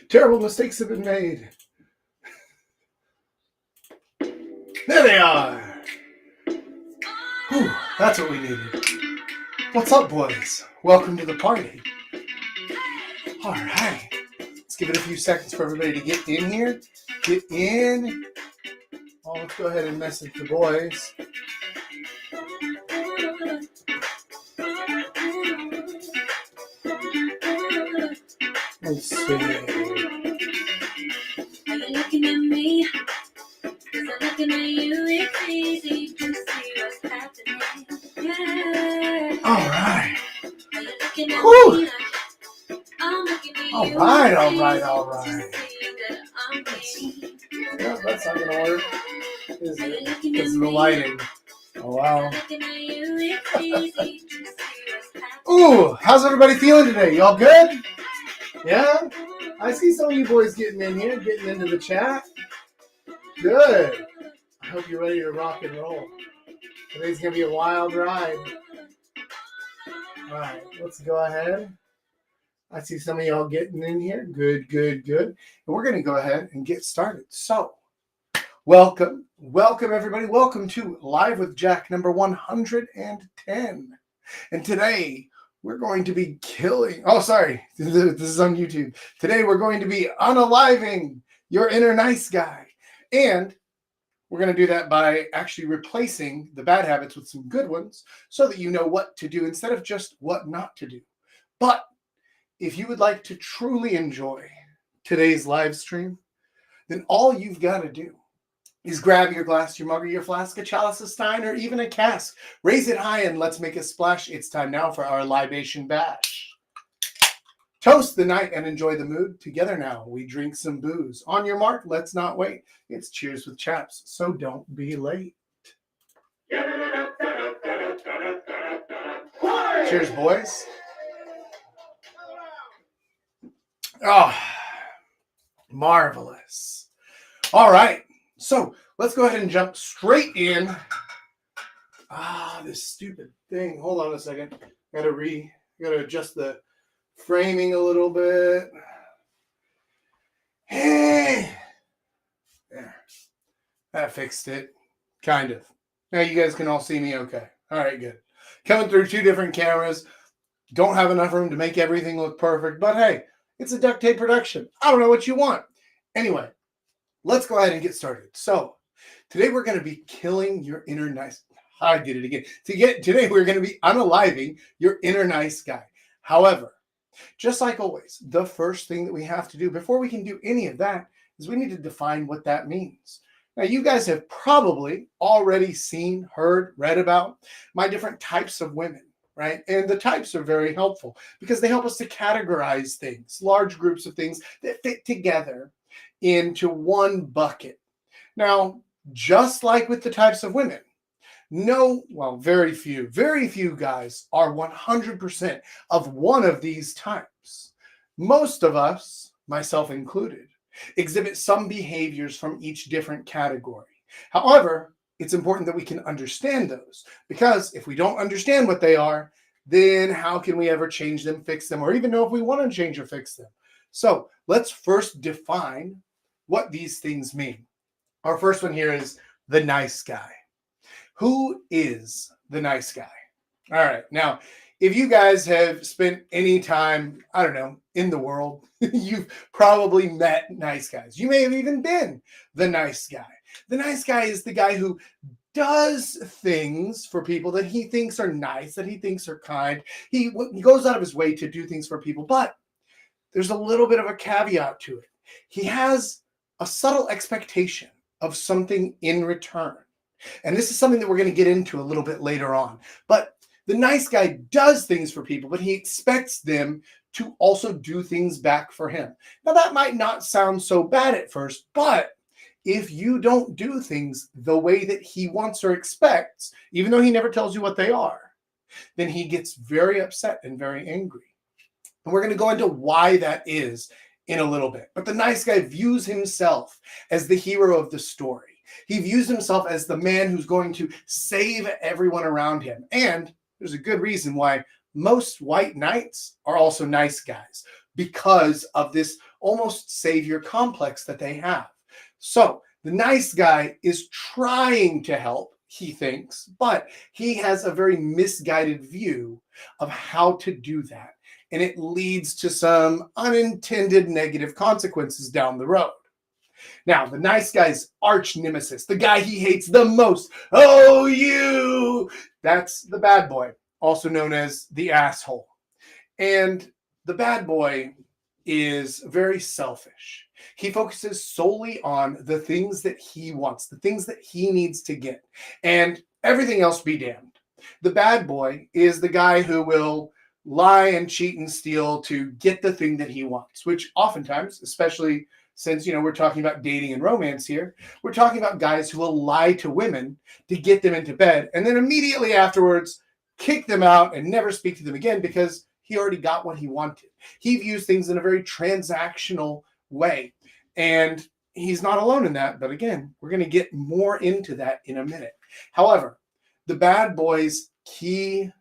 Terrible mistakes have been made. There they are. Whew, that's what we needed. What's up, boys? Welcome to the party. All right. Let's give it a few seconds for everybody to get in here. Get in. Oh, let's go ahead and message the boys. Let's see. Are you looking at me? Cause I'm looking at you. It's easy to see what's happening. Yeah. All right. Are you looking at Whew. me? I'm looking at All you. right. Yeah, that's not gonna work. Is it? Because of the lighting. Oh wow. Ooh, how's everybody feeling today? Y'all good? Yeah? I see some of you boys getting in here, getting into the chat. Good. I hope you're ready to rock and roll. Today's going to be a wild ride. All right, let's go ahead. I see some of y'all getting in here. Good. And we're going to go ahead and get started. So, welcome everybody. Welcome to Live with Jack number 110. And today, we're going to be killing... Oh, sorry. This is on YouTube. Today, we're going to be unaliving your inner nice guy. And we're going to do that by actually replacing the bad habits with some good ones so that you know what to do instead of just what not to do. But if you would like to truly enjoy today's live stream, then all you've got to do is grab your glass, your mug, or your flask, a chalice, a stein, or even a cask. Raise it high and let's make a splash. It's time now for our libation bash. Toast the night and enjoy the mood. Together now, we drink some booze. On your mark, let's not wait. It's cheers with chaps, so don't be late. Cheers, boys. Oh, marvelous. All right. So let's go ahead and jump straight in. This stupid thing. Hold on a second. Gotta adjust the framing a little bit. Hey. There. That fixed it. Kind of. Now you guys can all see me okay. All right, good. Coming through two different cameras. Don't have enough room to make everything look perfect, but hey, it's a duct tape production. I don't know what you want. Anyway. Let's go ahead and get started. So, today we're going to be killing your inner nice... I did it again. Today we're going to be unaliving your inner nice guy. However, just like always, the first thing that we have to do before we can do any of that is we need to define what that means. Now, you guys have probably already seen, heard, read about my different types of women, right? And the types are very helpful because they help us to categorize things, large groups of things that fit together into one bucket. Now, just like with the types of women, very few guys are 100% of one of these types. Most of us, myself included, exhibit some behaviors from each different category. However, it's important that we can understand those, because if we don't understand what they are, then how can we ever change them, fix them, or even know if we want to change or fix them? So let's first define what these things mean. Our first one here is the nice guy. Who is the nice guy? All right. Now, if you guys have spent any time, I don't know, in the world, you've probably met nice guys. You may have even been the nice guy. The nice guy is the guy who does things for people that he thinks are nice, that he thinks are kind. He goes out of his way to do things for people, but there's a little bit of a caveat to it. He has a subtle expectation of something in return. And this is something that we're going to get into a little bit later on. But the nice guy does things for people, but he expects them to also do things back for him. Now, that might not sound so bad at first, but if you don't do things the way that he wants or expects, even though he never tells you what they are, then he gets very upset and very angry. And we're going to go into why that is in a little bit. But the nice guy views himself as the hero of the story. He views himself as the man who's going to save everyone around him. And there's a good reason why most white knights are also nice guys. because of this almost savior complex that they have. So the nice guy is trying to help, he thinks, but he has a very misguided view of how to do that. And it leads to some unintended negative consequences down the road. Now, the nice guy's arch nemesis, the guy he hates the most, oh, you, that's the bad boy, also known as the asshole. And the bad boy is very selfish. He focuses solely on the things that he wants, the things that he needs to get, and everything else be damned. The bad boy is the guy who will lie and cheat and steal to get the thing that he wants, which oftentimes, especially since, we're talking about dating and romance here, we're talking about guys who will lie to women to get them into bed and then immediately afterwards kick them out and never speak to them again because he already got what he wanted. He views things in a very transactional way. And he's not alone in that. But again, we're going to get more into that in a minute. However, the bad boy's key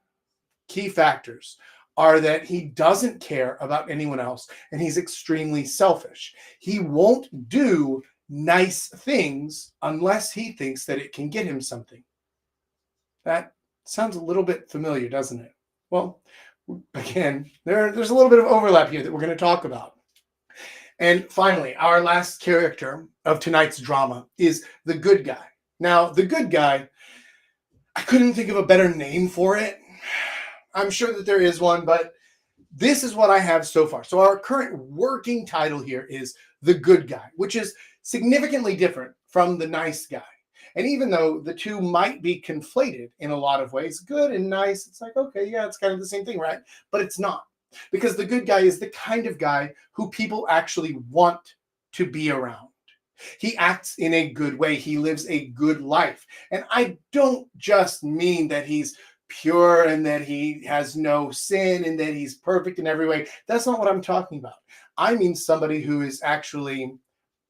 factors are that he doesn't care about anyone else and he's extremely selfish. He won't do nice things unless he thinks that it can get him something. That sounds a little bit familiar, doesn't it? Well, again, there's a little bit of overlap here that we're going to talk about. And finally, our last character of tonight's drama is the good guy. Now, the good guy, I couldn't think of a better name for it. I'm sure that there is one, but this is what I have so far. So our current working title here is the good guy, which is significantly different from the nice guy. And even though the two might be conflated in a lot of ways, good and nice, it's like, okay, yeah, it's kind of the same thing, right? But it's not. Because the good guy is the kind of guy who people actually want to be around. He acts in a good way. He lives a good life. And I don't just mean that he's pure and that he has no sin and that he's perfect in every way. That's not what I'm talking about. I mean somebody who is actually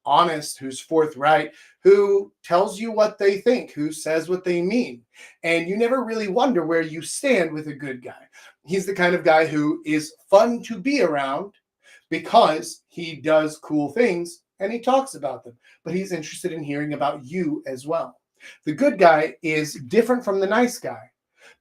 honest, who's forthright, who tells you what they think, who says what they mean. And you never really wonder where you stand with a good guy. He's the kind of guy who is fun to be around because he does cool things and he talks about them, but he's interested in hearing about you as well. The good guy is different from the nice guy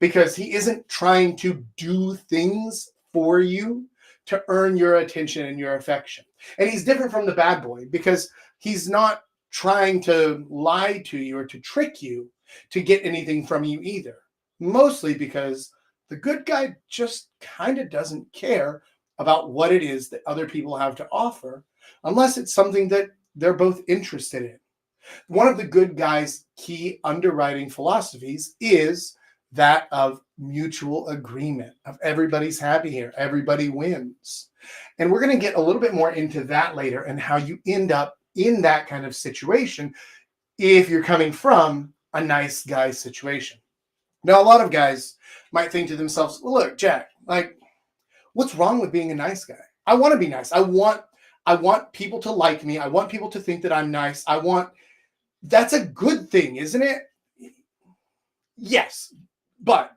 because he isn't trying to do things for you to earn your attention and your affection. And he's different from the bad boy because he's not trying to lie to you or to trick you to get anything from you either. Mostly because the good guy just kind of doesn't care about what it is that other people have to offer unless it's something that they're both interested in. One of the good guy's key underwriting philosophies is that of mutual agreement, of everybody's happy here, everybody wins. And we're going to get a little bit more into that later and how you end up in that kind of situation if you're coming from a nice guy situation. Now, a lot of guys might think to themselves, well, look, Jack, like, what's wrong with being a nice guy? I want to be nice. I want people to like me. I want people to think that I'm nice. That's a good thing, isn't it? Yes, but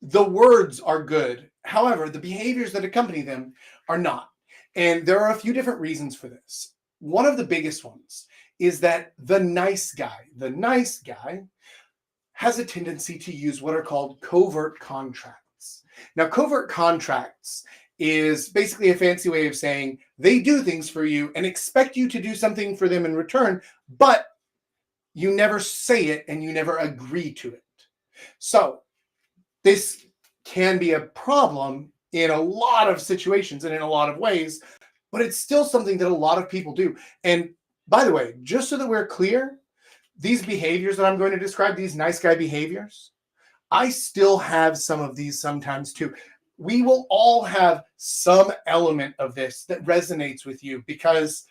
the words are good. However, the behaviors that accompany them are not. And there are a few different reasons for this. One of the biggest ones is that the nice guy has a tendency to use what are called covert contracts. Now, covert contracts is basically a fancy way of saying they do things for you and expect you to do something for them in return, but you never say it and you never agree to it. So this can be a problem in a lot of situations and in a lot of ways, but it's still something that a lot of people do. And by the way, just so that we're clear, these behaviors that I'm going to describe, these nice guy behaviors, I still have some of these sometimes too. We will all have some element of this that resonates with you because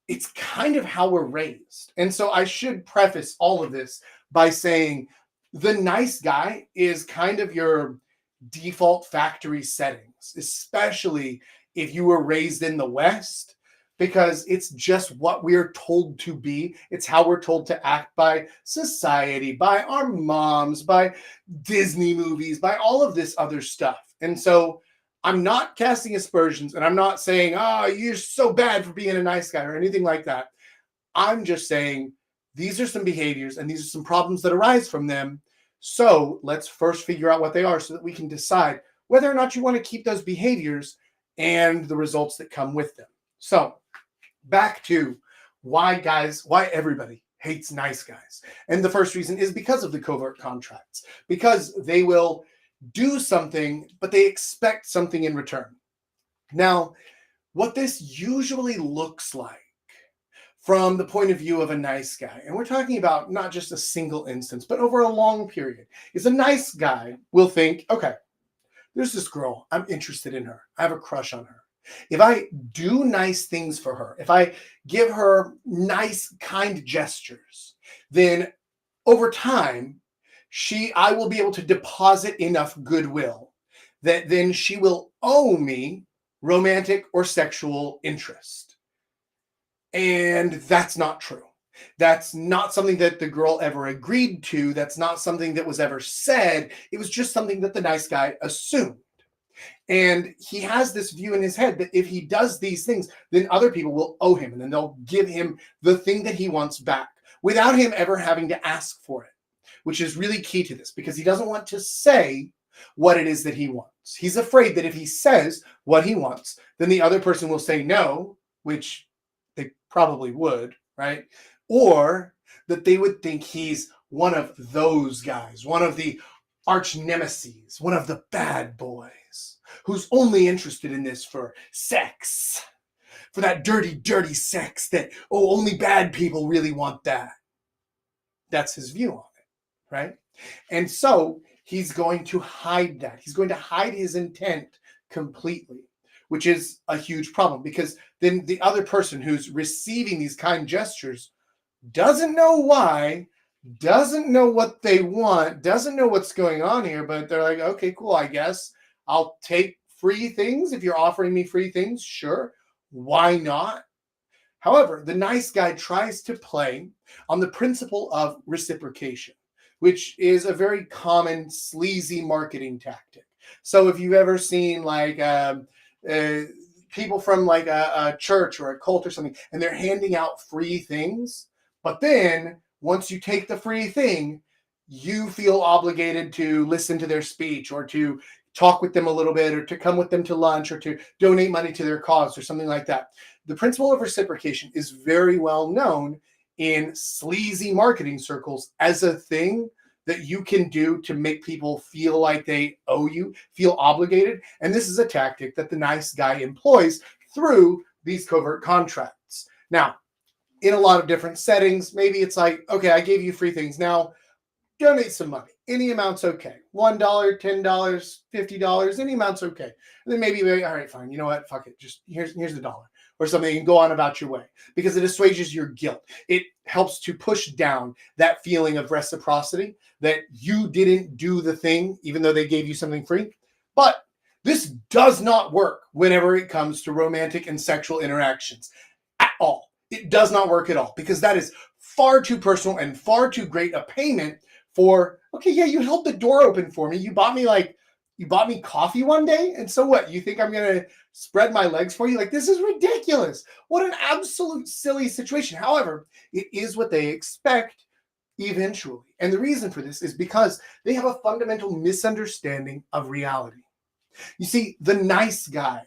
it's kind of how we're raised. And so I should preface all of this by saying the nice guy is kind of your default factory settings, especially if you were raised in the West, because it's just what we're told to be. It's how we're told to act by society, by our moms, by Disney movies, by all of this other stuff. And so I'm not casting aspersions, and I'm not saying, oh, you're so bad for being a nice guy or anything like that. I'm just saying these are some behaviors and these are some problems that arise from them. So let's first figure out what they are so that we can decide whether or not you want to keep those behaviors and the results that come with them. So back to why everybody hates nice guys. And the first reason is because of the covert contracts, because they will do something, but they expect something in return. Now, what this usually looks like from the point of view of a nice guy, and we're talking about not just a single instance, but over a long period, is a nice guy will think, okay, there's this girl, I'm interested in her, I have a crush on her. If I do nice things for her, if I give her nice, kind gestures, then over time, I will be able to deposit enough goodwill that then she will owe me romantic or sexual interest. And that's not true. That's not something that the girl ever agreed to. That's not something that was ever said. It was just something that the nice guy assumed. And he has this view in his head that if he does these things, then other people will owe him and then they'll give him the thing that he wants back without him ever having to ask for it, which is really key to this because he doesn't want to say what it is that he wants. He's afraid that if he says what he wants, then the other person will say no, which they probably would, right? Or that they would think he's one of those guys, one of the arch nemesis, one of the bad boys who's only interested in this for sex, for that dirty, dirty sex that, oh, only bad people really want that. That's his view on it, right? And so he's going to hide that. He's going to hide his intent completely, which is a huge problem because then the other person who's receiving these kind gestures doesn't know why, doesn't know what they want, doesn't know what's going on here, but they're like, okay, cool, I guess I'll take free things. If you're offering me free things, sure, why not? However, the nice guy tries to play on the principle of reciprocation, which is a very common sleazy marketing tactic. So if you've ever seen like people from like a church or a cult or something, and they're handing out free things, but then once you take the free thing, you feel obligated to listen to their speech or to talk with them a little bit or to come with them to lunch or to donate money to their cause or something like that. The principle of reciprocation is very well known in sleazy marketing circles as a thing that you can do to make people feel like they owe you, feel obligated. And this is a tactic that the nice guy employs through these covert contracts. Now, in a lot of different settings, maybe it's like, okay, I gave you free things. Now, donate some money. Any amount's okay. $1, $10, $50, any amount's okay. And then maybe, all right, fine. You know what? Fuck it. Just here's the dollar or something and go on about your way because it assuages your guilt. It helps to push down that feeling of reciprocity that you didn't do the thing, even though they gave you something free. But this does not work whenever it comes to romantic and sexual interactions at all. It does not work at all because that is far too personal and far too great a payment for, okay, yeah, you held the door open for me. You bought me coffee one day. And so what? You think I'm going to spread my legs for you? Like, this is ridiculous. What an absolute silly situation. However, it is what they expect eventually. And the reason for this is because they have a fundamental misunderstanding of reality. You see, the nice guy,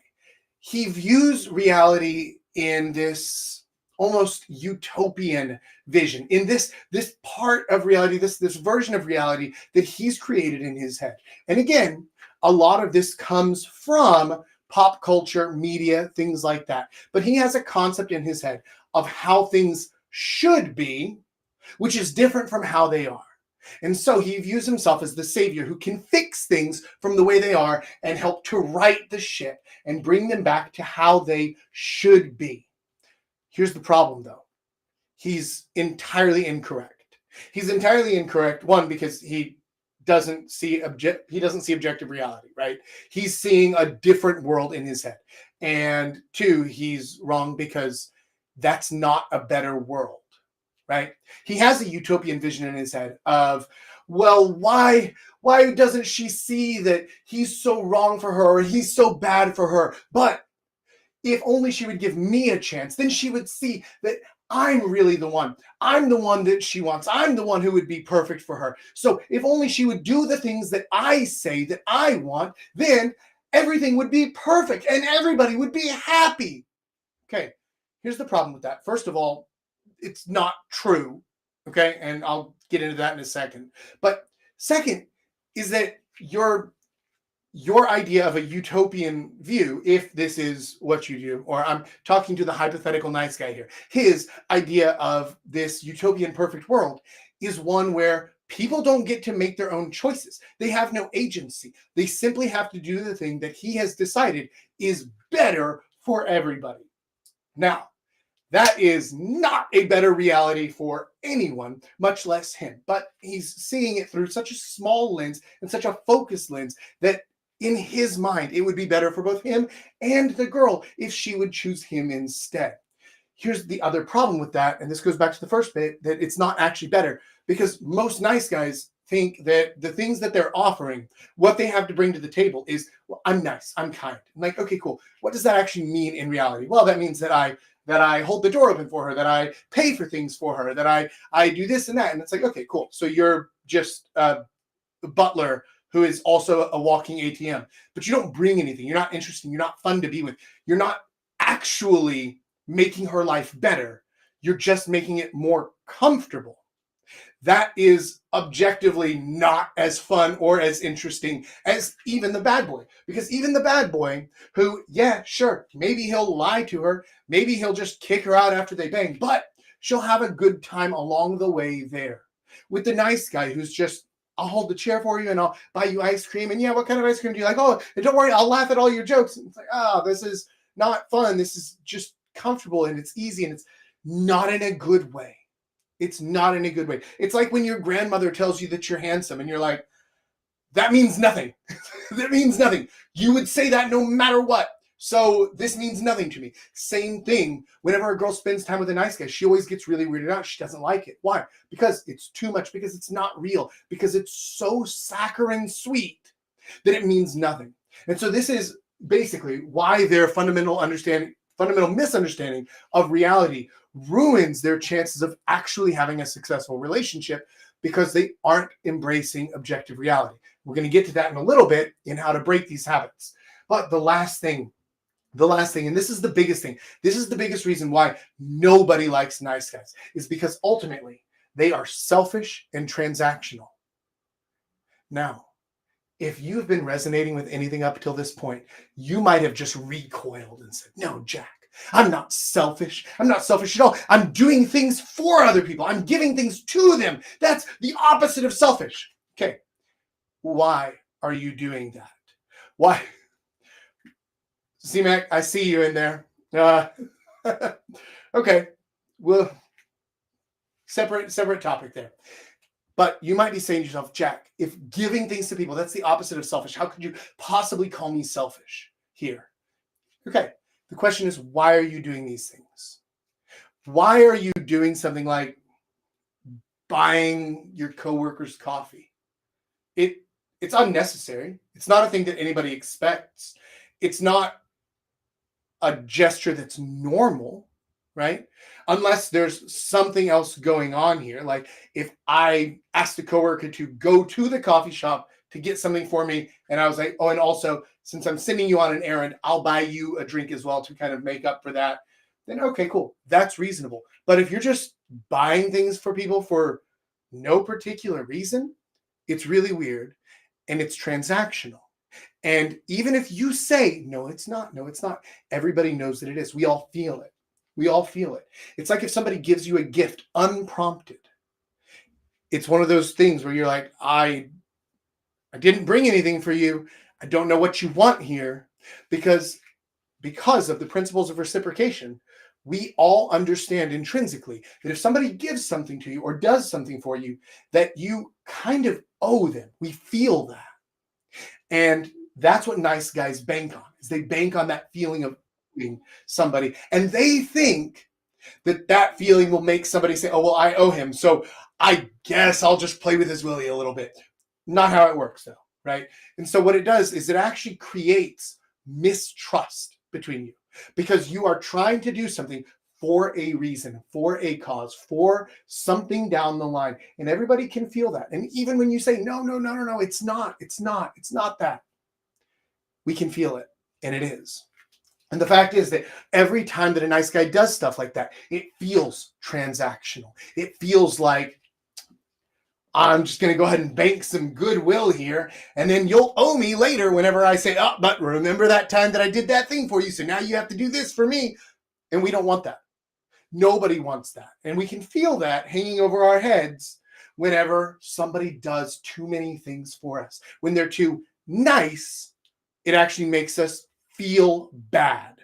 he views reality in this almost utopian vision, in this part of reality, this version of reality that he's created in his head. And again, a lot of this comes from pop culture, media, things like that. But he has a concept in his head of how things should be, which is different from how they are. And so he views himself as the savior who can fix things from the way they are and help to right the ship and bring them back to how they should be. Here's the problem, though. He's entirely incorrect. He's entirely incorrect, one, because he doesn't see objective reality, right? He's seeing a different world in his head. And two, he's wrong because that's not a better world, right? He has a utopian vision in his head of well, why doesn't she see that he's so wrong for her or he's so bad for her? But if only she would give me a chance, then she would see that I'm really the one. I'm the one that she wants. I'm the one who would be perfect for her. So if only she would do the things that I say that I want, then everything would be perfect and everybody would be happy. Okay, here's the problem with that. First of all, it's not true. Okay, and I'll get into that in a second. But second is that your idea of a utopian view, if this is what you do, or I'm talking to the hypothetical nice guy here, his idea of this utopian perfect world is one where people don't get to make their own choices. They have no agency. They simply have to do the thing that he has decided is better for everybody. Now, that is not a better reality for anyone, much less him. But he's seeing it through such a small lens and such a focused lens that in his mind, it would be better for both him and the girl if she would choose him instead. Here's the other problem with that, and this goes back to the first bit, that it's not actually better, because most nice guys think that the things that they're offering, what they have to bring to the table is, well, I'm nice, I'm kind. I'm like, okay, cool. What does that actually mean in reality? Well, that means that I hold the door open for her, that I pay for things for her, that I do this and that. And it's like, okay, cool. So you're just a butler who is also a walking ATM, but you don't bring anything. You're not interesting. You're not fun to be with. You're not actually making her life better. You're just making it more comfortable. That is objectively not as fun or as interesting as even the bad boy. Because even the bad boy who, yeah, sure, maybe he'll lie to her. Maybe he'll just kick her out after they bang, but she'll have a good time along the way there. With the nice guy who's just, I'll hold the chair for you and I'll buy you ice cream. And yeah, what kind of ice cream do you like? Oh, and don't worry, I'll laugh at all your jokes. And it's like, this is not fun. This is just comfortable and it's easy and it's not in a good way. It's not in a good way. It's like when your grandmother tells you that you're handsome and you're like, that means nothing. That means nothing. You would say that no matter what. So this means nothing to me. Same thing. Whenever a girl spends time with a nice guy, she always gets really weirded out. She doesn't like it. Why? Because it's too much, because it's not real, because it's so saccharine sweet that it means nothing. And so this is basically why their fundamental misunderstanding of reality ruins their chances of actually having a successful relationship, because they aren't embracing objective reality. We're going to get to that in a little bit in how to break these habits. But the last thing, and this is the biggest thing, this is the biggest reason why nobody likes nice guys, is because ultimately they are selfish and transactional. Now, if you've been resonating with anything up till this point, you might have just recoiled and said, no, Jack, I'm not selfish. I'm not selfish at all. I'm doing things for other people. I'm giving things to them. That's the opposite of selfish. Okay. Why are you doing that? Why? C-Mac, I see you in there. Okay. Well, separate topic there. But you might be saying to yourself, Jack, if giving things to people, that's the opposite of selfish, how could you possibly call me selfish here? Okay. The question is, why are you doing these things? Why are you doing something like buying your coworker's coffee? It's unnecessary. It's not a thing that anybody expects. It's not a gesture that's normal, right? Unless there's something else going on here. Like if I asked a coworker to go to the coffee shop to get something for me, and I was like, oh, and also, since I'm sending you on an errand, I'll buy you a drink as well to kind of make up for that, then okay, cool. That's reasonable. But if you're just buying things for people for no particular reason, it's really weird and it's transactional. And even if you say, no, it's not, everybody knows that it is. We all feel it. We all feel it. It's like if somebody gives you a gift unprompted. It's one of those things where you're like, I didn't bring anything for you. I don't know what you want here, because of the principles of reciprocation, we all understand intrinsically that if somebody gives something to you or does something for you, that you kind of owe them. We feel that. And that's what nice guys bank on, is they bank on that feeling of owing somebody. And they think that feeling will make somebody say, oh, well, I owe him, so I guess I'll just play with his willy a little bit. Not how it works, though, right? And so what it does is it actually creates mistrust between you because you are trying to do something for a reason, for a cause, for something down the line. And everybody can feel that. And even when you say, no, it's not that. We can feel it, and it is. And the fact is that every time that a nice guy does stuff like that, it feels transactional. It feels like, I'm just going to go ahead and bank some goodwill here, and then you'll owe me later whenever I say, oh, but remember that time that I did that thing for you, so now you have to do this for me. And we don't want that. Nobody wants that. And we can feel that hanging over our heads whenever somebody does too many things for us. When they're too nice, it actually makes us feel bad.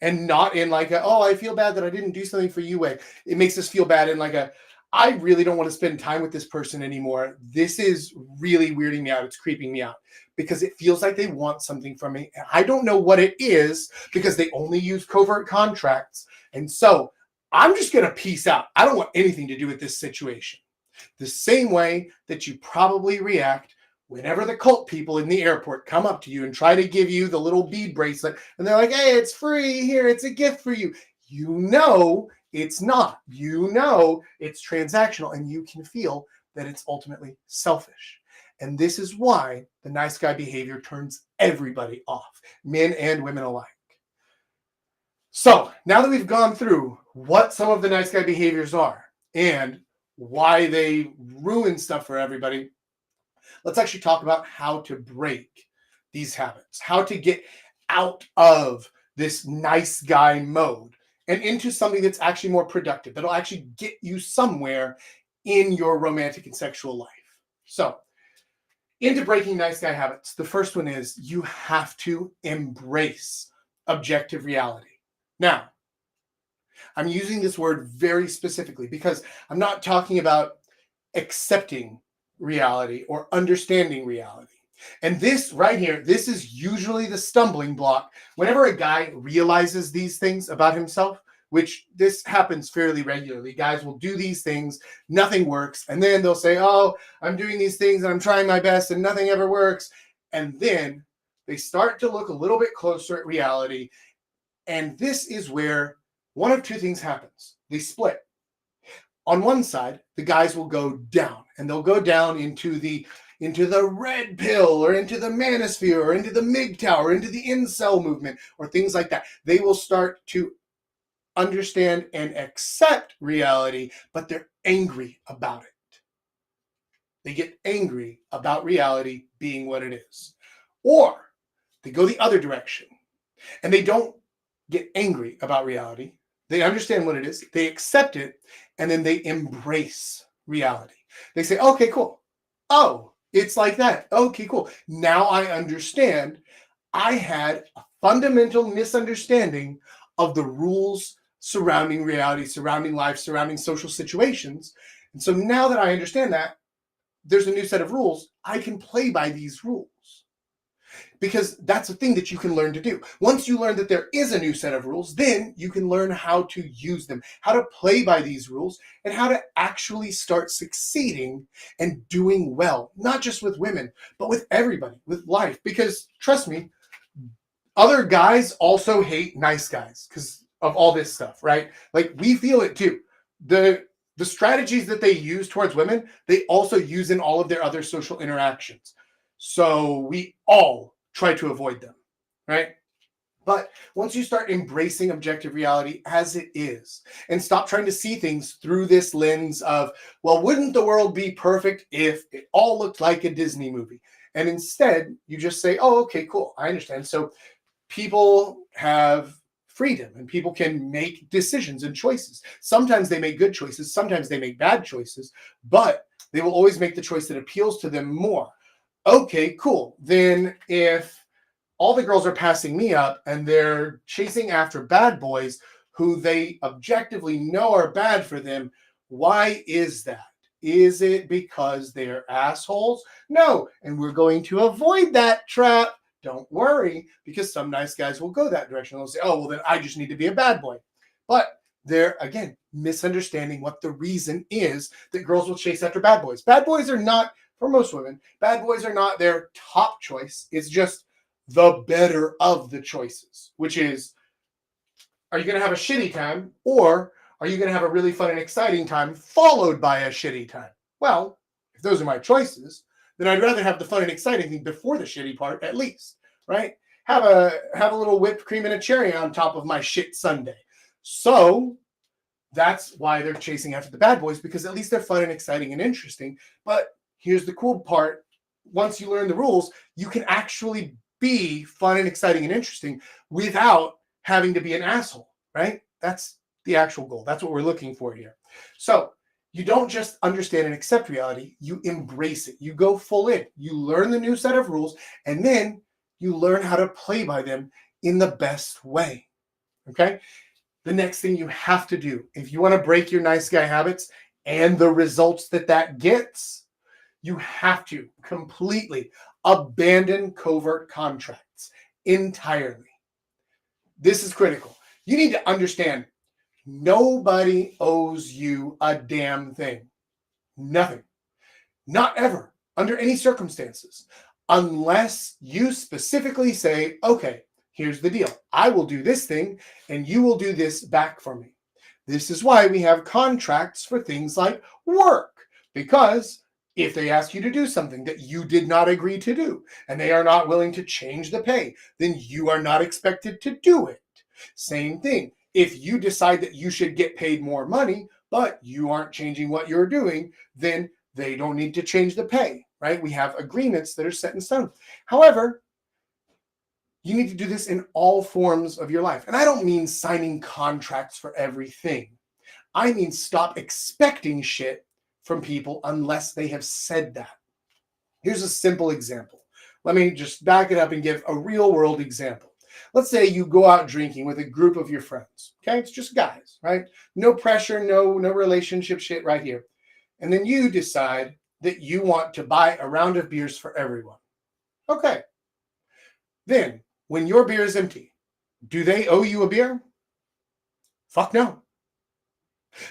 And not in like a, oh, I feel bad that I didn't do something for you way. It makes us feel bad in like a, I really don't want to spend time with this person anymore. This is really weirding me out. It's creeping me out because it feels like they want something from me. And I don't know what it is because they only use covert contracts. And so I'm just going to peace out. I don't want anything to do with this situation. The same way that you probably react whenever the cult people in the airport come up to you and try to give you the little bead bracelet. And they're like, hey, it's free here. It's a gift for you. You know, it's not. You know it's transactional, and you can feel that it's ultimately selfish. And this is why the nice guy behavior turns everybody off, men and women alike. So now that we've gone through what some of the nice guy behaviors are and why they ruin stuff for everybody, let's actually talk about how to break these habits, how to get out of this nice guy mode and into something that's actually more productive, that'll actually get you somewhere in your romantic and sexual life. So, into breaking nice guy habits, the first one is you have to embrace objective reality. Now, I'm using this word very specifically because I'm not talking about accepting reality or understanding reality. And this right here, this is usually the stumbling block. Whenever a guy realizes these things about himself, which this happens fairly regularly, guys will do these things, nothing works. And then they'll say, oh, I'm doing these things and I'm trying my best and nothing ever works. And then they start to look a little bit closer at reality. And this is where one of two things happens. They split. On one side, the guys will go down, and they'll go down into the red pill or into the manosphere or into the MGTOW or into the incel movement or things like that. They will start to understand and accept reality, but they're angry about it. They get angry about reality being what it is. Or they go the other direction, and they don't get angry about reality. They understand what it is, they accept it, and then they embrace reality. They say, okay, cool. Oh, it's like that. Okay, cool. Now I understand. I had a fundamental misunderstanding of the rules surrounding reality, surrounding life, surrounding social situations. And so now that I understand that, there's a new set of rules. I can play by these rules. Because that's a thing that you can learn to do. Once you learn that there is a new set of rules, then you can learn how to use them, how to play by these rules, and how to actually start succeeding and doing well, not just with women, but with everybody, with life. Because trust me, other guys also hate nice guys because of all this stuff, right? Like we feel it too. The strategies that they use towards women, they also use in all of their other social interactions. So we all try to avoid them, right? But once you start embracing objective reality as it is and stop trying to see things through this lens of, well, wouldn't the world be perfect if it all looked like a Disney movie? And instead, you just say, oh, okay, cool. I understand. So people have freedom and people can make decisions and choices. Sometimes they make good choices. Sometimes they make bad choices, but they will always make the choice that appeals to them more. Okay, cool. Then if all the girls are passing me up and they're chasing after bad boys who they objectively know are bad for them, why is that? Is it because they're assholes? No, and we're going to avoid that trap. Don't worry, because some nice guys will go that direction. They'll say, oh, well, then I just need to be a bad boy. But They're, again, misunderstanding what the reason is that girls will chase after bad boys. Bad boys are not, for most women, bad boys are not their top choice. It's just the better of the choices, which is, are you going to have a shitty time, or are you going to have a really fun and exciting time followed by a shitty time? Well, if those are my choices, then I'd rather have the fun and exciting thing before the shitty part, at least, right? Have a little whipped cream and a cherry on top of my shit sundae. So that's why they're chasing after the bad boys, because at least they're fun and exciting and interesting. But here's the cool part. Once you learn the rules, you can actually be fun and exciting and interesting without having to be an asshole, right? That's the actual goal. That's what we're looking for here. So you don't just understand and accept reality, you embrace it. You go full in. You learn the new set of rules, and then you learn how to play by them in the best way, okay? The next thing you have to do, if you want to break your nice guy habits and the results that gets, you have to completely abandon covert contracts entirely. This is critical. You need to understand nobody owes you a damn thing. Nothing. Not ever, under any circumstances, unless you specifically say, okay, here's the deal. I will do this thing and you will do this back for me. This is why we have contracts for things like work, because if they ask you to do something that you did not agree to do and they are not willing to change the pay, then you are not expected to do it. Same thing. If you decide that you should get paid more money, but you aren't changing what you're doing, then they don't need to change the pay, right? We have agreements that are set in stone. However, you need to do this in all forms of your life. And I don't mean signing contracts for everything. I mean stop expecting shit from people unless they have said that. Here's a simple example. Let me just back it up and give a real world example. Let's say you go out drinking with a group of your friends. Okay, it's just guys, right? No pressure, no relationship shit right here. And then you decide that you want to buy a round of beers for everyone. Okay. Then, when your beer is empty, do they owe you a beer? Fuck no.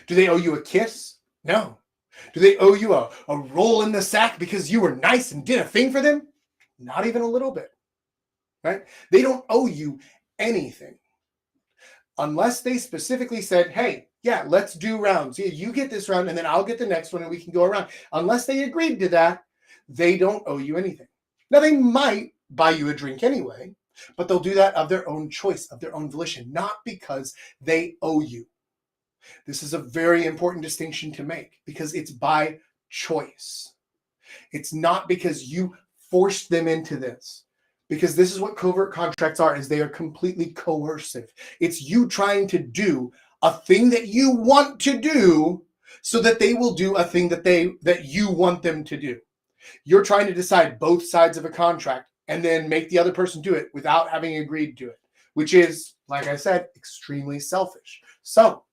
Do they owe you a kiss? No. Do they owe you a roll in the sack because you were nice and did a thing for them? Not even a little bit, right? They don't owe you anything unless they specifically said, hey, yeah, let's do rounds. Yeah, you get this round and then I'll get the next one and we can go around. Unless they agreed to that, they don't owe you anything. Now, they might buy you a drink anyway, but they'll do that of their own choice, of their own volition, not because they owe you. This is a very important distinction to make because it's by choice. It's not because you forced them into this. Because this is what covert contracts are, is they are completely coercive. It's you trying to do a thing that you want to do so that they will do a thing that you want them to do. You're trying to decide both sides of a contract and then make the other person do it without having agreed to it, which is, like I said, extremely selfish. So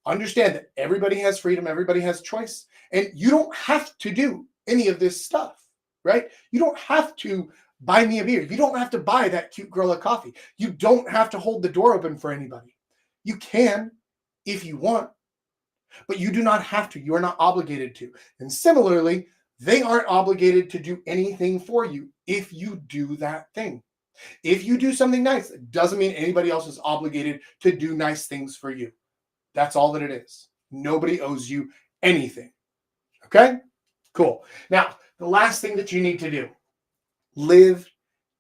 understand that everybody has freedom, everybody has choice, and you don't have to do any of this stuff, right? You don't have to buy me a beer. You don't have to buy that cute girl a coffee. You don't have to hold the door open for anybody. You can if you want, but you do not have to. You are not obligated to. And similarly, they aren't obligated to do anything for you if you do that thing. If you do something nice, it doesn't mean anybody else is obligated to do nice things for you. That's all that it is. Nobody owes you anything. Okay? Cool. Now, the last thing that you need to do, live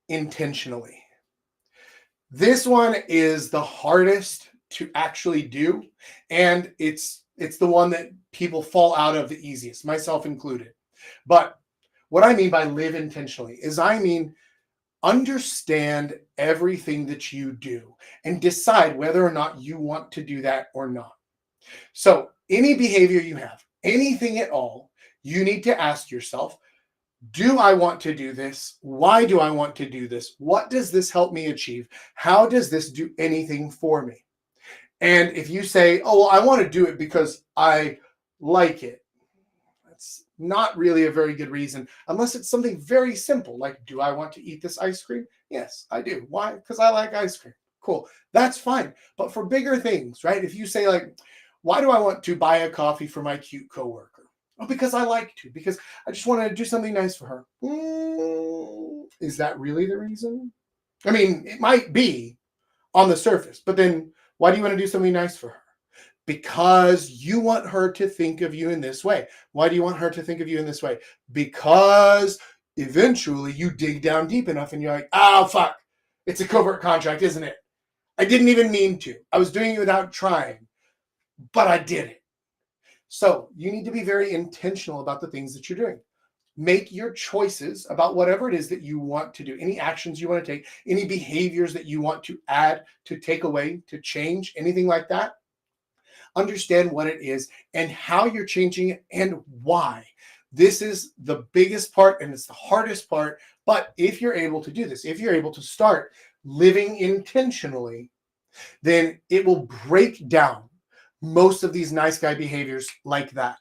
intentionally. This one is the hardest to actually do, and it's the one that people fall out of the easiest, myself included. But what I mean by live intentionally is I mean understand everything that you do and decide whether or not you want to do that or not. So any behavior you have, anything at all, you need to ask yourself, do I want to do this? Why do I want to do this? What does this help me achieve? How does this do anything for me? And if you say, oh, well, I want to do it because I like it, that's not really a very good reason, unless it's something very simple, like, do I want to eat this ice cream? Yes, I do. Why? Because I like ice cream. cool. That's fine. But for bigger things, right? If you say like, why do I want to buy a coffee for my cute coworker? Oh, because I like to, because I just want to do something nice for her. Is that really the reason? I mean, it might be on the surface, but then why do you want to do something nice for her? Because you want her to think of you in this way. Why do you want her to think of you in this way? Because eventually you dig down deep enough and you're like, oh, fuck. It's a covert contract, isn't it? I didn't even mean to. I was doing it without trying, but I did it. So you need to be very intentional about the things that you're doing. Make your choices about whatever it is that you want to do, any actions you want to take, any behaviors that you want to add, to take away, to change, anything like that. Understand what it is and how you're changing it and why. This is the biggest part and it's the hardest part. But if you're able to do this, if you're able to start living intentionally, then it will break down most of these nice guy behaviors like that,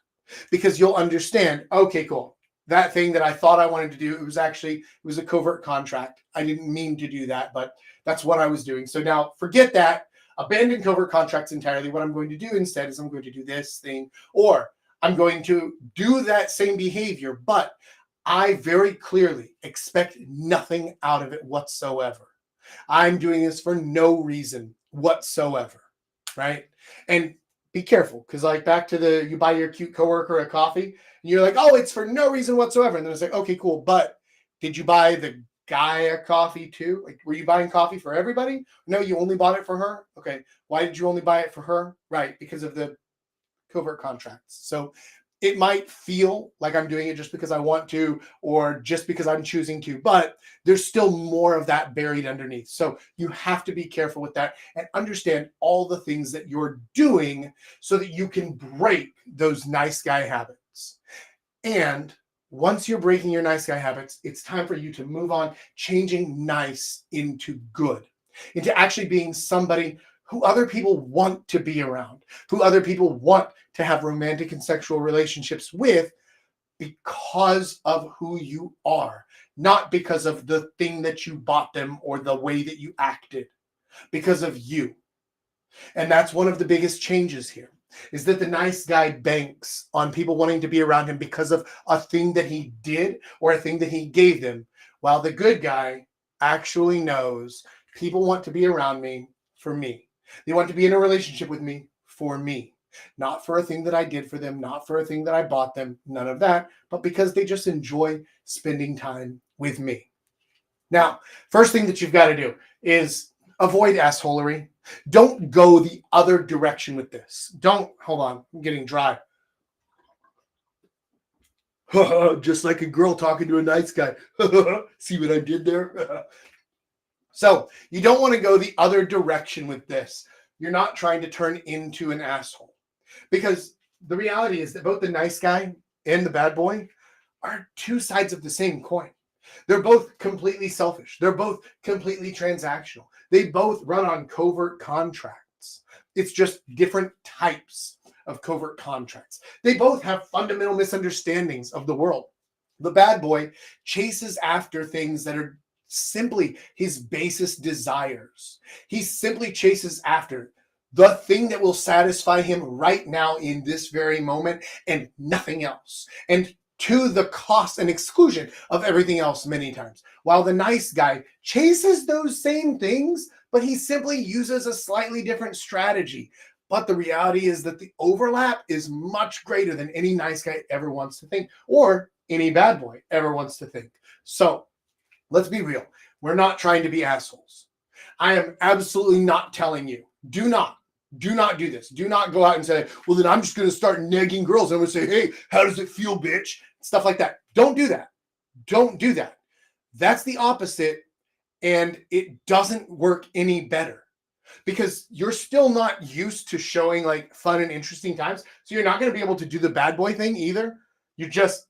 because you'll understand, okay, cool. That thing that I thought I wanted to do, it was a covert contract. I didn't mean to do that, but that's what I was doing. So now forget that, abandon covert contracts entirely. What I'm going to do instead is I'm going to do this thing, or I'm going to do that same behavior, but I very clearly expect nothing out of it whatsoever. I'm doing this for no reason whatsoever, right? And be careful, because like back to you buy your cute coworker a coffee, and you're like, oh, it's for no reason whatsoever. And then it's like, okay, cool. But did you buy the guy a coffee too? Like, were you buying coffee for everybody? No, you only bought it for her. Okay. Why did you only buy it for her? Right. Because of the covert contracts. So it might feel like I'm doing it just because I want to, or just because I'm choosing to, but there's still more of that buried underneath. So you have to be careful with that and understand all the things that you're doing so that you can break those nice guy habits. And once you're breaking your nice guy habits, it's time for you to move on, changing nice into good, into actually being somebody who other people want to be around, who other people want to have romantic and sexual relationships with, because of who you are, not because of the thing that you bought them or the way that you acted, because of you. And that's one of the biggest changes here, is that the nice guy banks on people wanting to be around him because of a thing that he did or a thing that he gave them, while the good guy actually knows people want to be around me for me. They want to be in a relationship with me for me, not for a thing that I did for them, not for a thing that I bought them, none of that, but because they just enjoy spending time with me. Now, first thing that you've got to do is avoid assholery. Don't go the other direction with this. Hold on, I'm getting dry. Just like a girl talking to a nice guy. See what I did there? So you don't want to go the other direction with this. You're not trying to turn into an asshole, because the reality is that both the nice guy and the bad boy are two sides of the same coin. They're both completely selfish. They're both completely transactional. They both run on covert contracts. It's just different types of covert contracts. They both have fundamental misunderstandings of the world. The bad boy chases after things that are simply his basest desires. He simply chases after the thing that will satisfy him right now in this very moment and nothing else, and to the cost and exclusion of everything else many times. While the nice guy chases those same things, but he simply uses a slightly different strategy. But the reality is that the overlap is much greater than any nice guy ever wants to think, or any bad boy ever wants to think. So let's be real. We're not trying to be assholes. I am absolutely not telling you, do not do this. Do not go out and say, well, then I'm just going to start negging girls. I'm going to say, hey, how does it feel, bitch? Stuff like that. Don't do that. Don't do that. That's the opposite. And it doesn't work any better, because you're still not used to showing like fun and interesting times. So you're not going to be able to do the bad boy thing either. You're just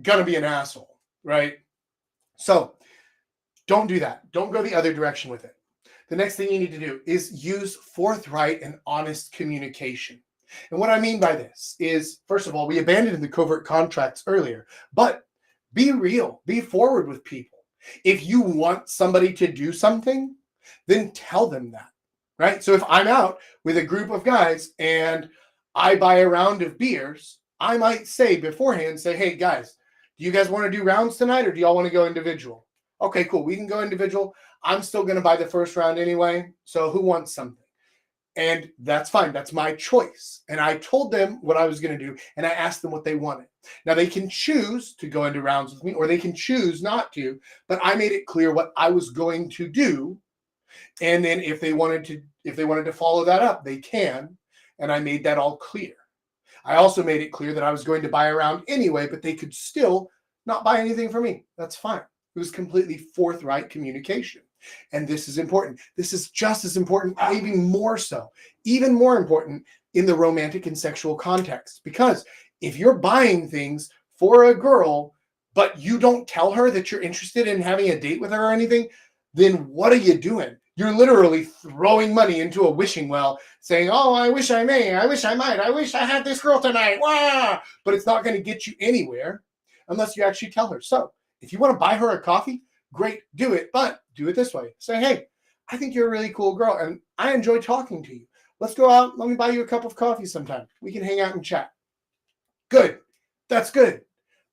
going to be an asshole, right? So don't do that. Don't go the other direction with it. The next thing you need to do is use forthright and honest communication. And what I mean by this is, first of all, we abandoned the covert contracts earlier, but be real, be forward with people. If you want somebody to do something, then tell them that, right? So if I'm out with a group of guys and I buy a round of beers, I might say beforehand, hey, guys, do you guys want to do rounds tonight or do y'all want to go individual? Okay, cool. We can go individual. I'm still going to buy the first round anyway. So who wants something? And that's fine. That's my choice. And I told them what I was going to do, and I asked them what they wanted. Now, they can choose to go into rounds with me, or they can choose not to, but I made it clear what I was going to do. And then if they wanted to follow that up, they can. And I made that all clear. I also made it clear that I was going to buy a round anyway, but they could still not buy anything from me. That's fine. It was completely forthright communication. And this is important. This is just as important, maybe more so, even more important in the romantic and sexual context. Because if you're buying things for a girl, but you don't tell her that you're interested in having a date with her or anything, then what are you doing? You're literally throwing money into a wishing well, saying, oh, I wish I may, I wish I might, I wish I had this girl tonight. Wah! But it's not going to get you anywhere unless you actually tell her. So if you want to buy her a coffee, great, do it, but do it this way. Say, hey, I think you're a really cool girl and I enjoy talking to you. Let's go out. Let me buy you a cup of coffee sometime. We can hang out and chat. Good. That's good.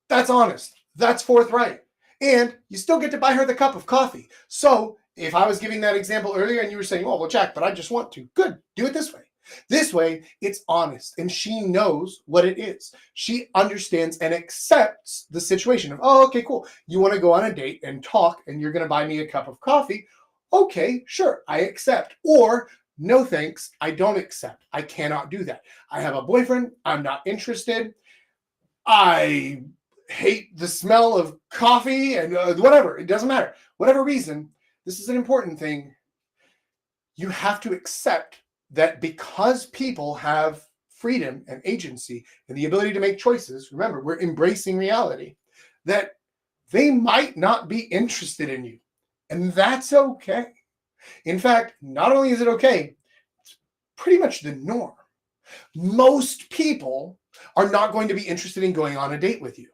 That's honest. That's forthright. And you still get to buy her the cup of coffee. So if I was giving that example earlier and you were saying, oh, well, Jack, but I just want to. Good. Do it this way. This way, it's honest and she knows what it is. She understands and accepts the situation of, oh, okay, cool. You want to go on a date and talk and you're going to buy me a cup of coffee. Okay, sure, I accept. Or no, thanks, I don't accept. I cannot do that. I have a boyfriend. I'm not interested. I hate the smell of coffee and whatever. It doesn't matter. Whatever reason, this is an important thing. You have to accept that because people have freedom and agency and the ability to make choices, remember, we're embracing reality, that they might not be interested in you. And that's okay. In fact, not only is it okay, it's pretty much the norm. Most people are not going to be interested in going on a date with you.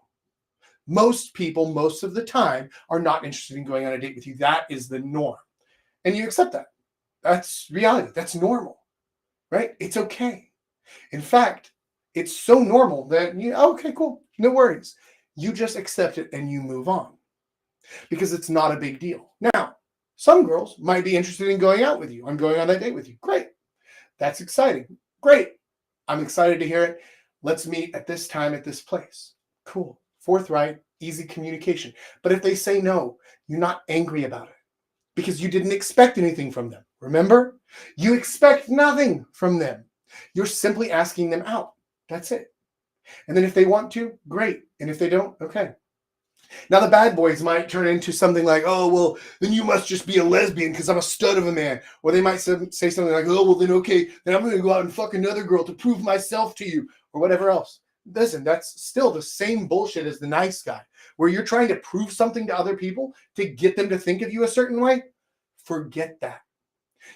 Most people, most of the time, are not interested in going on a date with you. That is the norm. And you accept that. That's reality. That's normal. Right? It's okay. In fact, it's so normal that okay, cool. No worries. You just accept it and you move on because it's not a big deal. Now, some girls might be interested in going out with you. I'm going on that date with you. Great. That's exciting. Great. I'm excited to hear it. Let's meet at this time at this place. Cool. Forthright, easy communication. But if they say no, you're not angry about it because you didn't expect anything from them. Remember? You expect nothing from them. You're simply asking them out. That's it. And then if they want to, great. And if they don't, okay. Now the bad boys might turn into something like, oh, well, then you must just be a lesbian because I'm a stud of a man. Or they might say something like, oh, well, then okay, then I'm going to go out and fuck another girl to prove myself to you or whatever else. Listen, that's still the same bullshit as the nice guy, where you're trying to prove something to other people to get them to think of you a certain way. Forget that.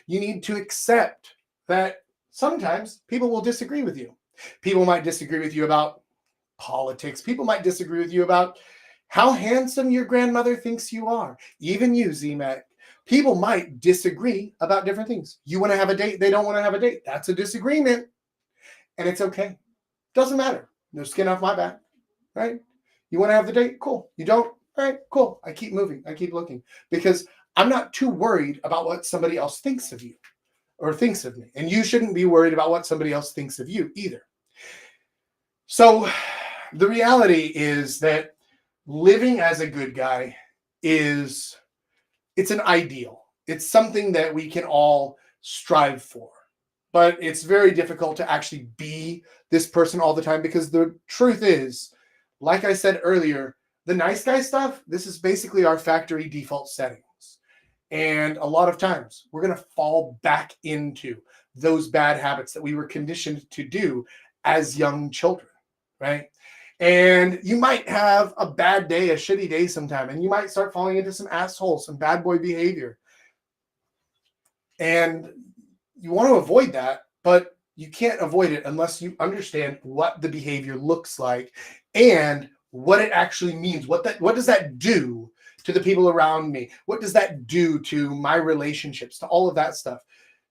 You need to accept that sometimes people will disagree with you. People might disagree with you about politics. People might disagree with you about how handsome your grandmother thinks you are. Even you, Z-Mac. People might disagree about different things. You want to have a date, they don't want to have a date. That's a disagreement. And it's okay. Doesn't matter. No skin off my back, right? You want to have the date? Cool. You don't? All right, cool. I keep moving. I keep looking because I'm not too worried about what somebody else thinks of you or thinks of me. And you shouldn't be worried about what somebody else thinks of you either. So the reality is that living as a good guy it's an ideal. It's something that we can all strive for. But it's very difficult to actually be this person all the time because the truth is, like I said earlier, the nice guy stuff, this is basically our factory default settings. And a lot of times we're going to fall back into those bad habits that we were conditioned to do as young children, right? And you might have a bad day, a shitty day sometime, and you might start falling into some asshole, some bad boy behavior. And you want to avoid that, but you can't avoid it unless you understand what the behavior looks like and what it actually means. What does that do to the people around me? What does that do to my relationships, to all of that stuff?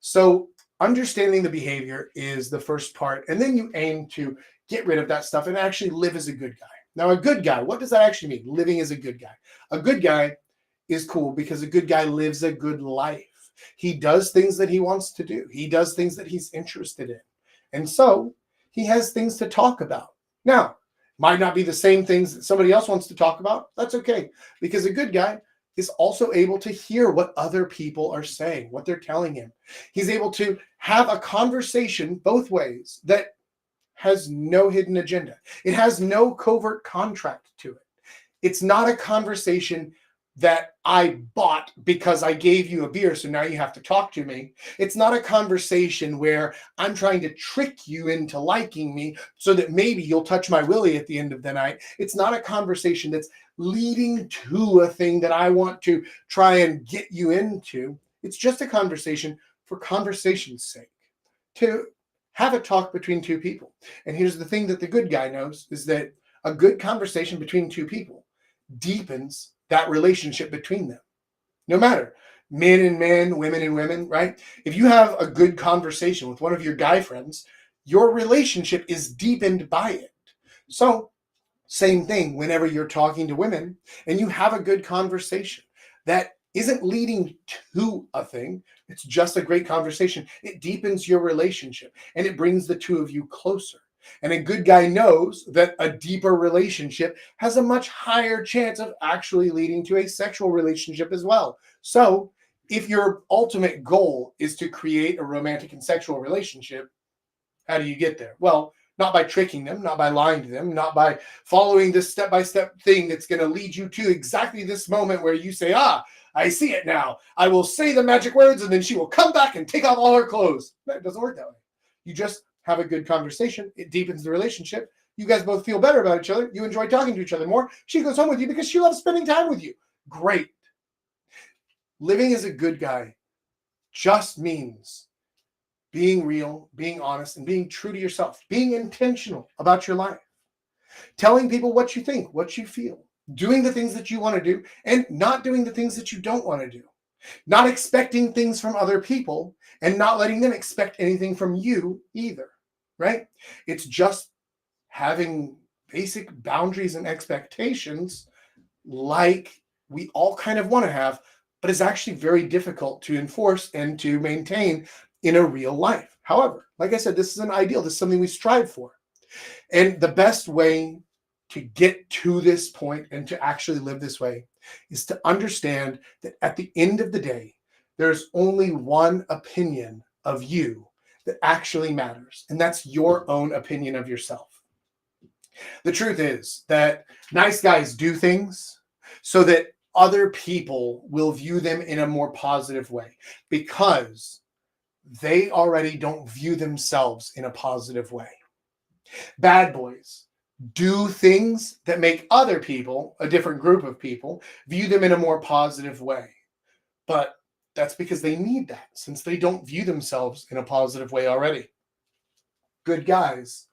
So understanding the behavior is the first part. And then you aim to get rid of that stuff and actually live as a good guy. Now, a good guy, what does that actually mean? Living as a good guy. A good guy is cool because a good guy lives a good life. He does things that he wants to do. He does things that he's interested in. And so he has things to talk about. Now, might not be the same things that somebody else wants to talk about. That's okay, because a good guy is also able to hear what other people are saying, what they're telling him. He's able to have a conversation both ways that has no hidden agenda. It has no covert contract to it. It's not a conversation that I bought because I gave you a beer, so now you have to talk to me. It's not a conversation where I'm trying to trick you into liking me so that maybe you'll touch my willy at the end of the night. It's not a conversation that's leading to a thing that I want to try and get you into. It's just a conversation for conversation's sake, to have a talk between two people. And here's the thing that the good guy knows is that a good conversation between two people deepens that relationship between them. No matter men and men, women and women, right? If you have a good conversation with one of your guy friends, your relationship is deepened by it. So same thing whenever you're talking to women and you have a good conversation that isn't leading to a thing. It's just a great conversation. It deepens your relationship and it brings the two of you closer. And a good guy knows that a deeper relationship has a much higher chance of actually leading to a sexual relationship as well. So if your ultimate goal is to create a romantic and sexual relationship, how do you get there? Well, not by tricking them, not by lying to them, not by following this step-by-step thing that's going to lead you to exactly this moment where you say, I see it now. I will say the magic words and then she will come back and take off all her clothes. It doesn't work that way. You just have a good conversation. It deepens the relationship. You guys both feel better about each other. You enjoy talking to each other more. She goes home with you because she loves spending time with you. Great. Living as a good guy just means being real, being honest, and being true to yourself. Being intentional about your life. Telling people what you think, what you feel. Doing the things that you want to do and not doing the things that you don't want to do. Not expecting things from other people and not letting them expect anything from you either, right? It's just having basic boundaries and expectations like we all kind of want to have, but it's actually very difficult to enforce and to maintain in a real life. However, like I said, this is an ideal. This is something we strive for. And the best way to get to this point and to actually live this way is to understand that at the end of the day, there's only one opinion of you that actually matters, and that's your own opinion of yourself. The truth is that nice guys do things so that other people will view them in a more positive way because they already don't view themselves in a positive way. Bad boys do things that make other people, a different group of people, view them in a more positive way. But that's because they need that, since they don't view themselves in a positive way already. Good guys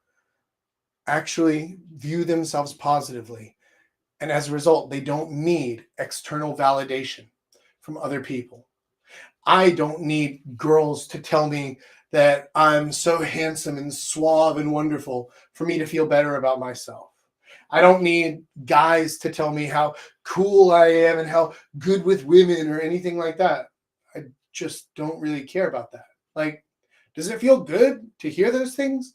actually view themselves positively. And as a result, they don't need external validation from other people. I don't need girls to tell me that I'm so handsome and suave and wonderful for me to feel better about myself. I don't need guys to tell me how cool I am and how good with women or anything like that. I just don't really care about that. Like, does it feel good to hear those things?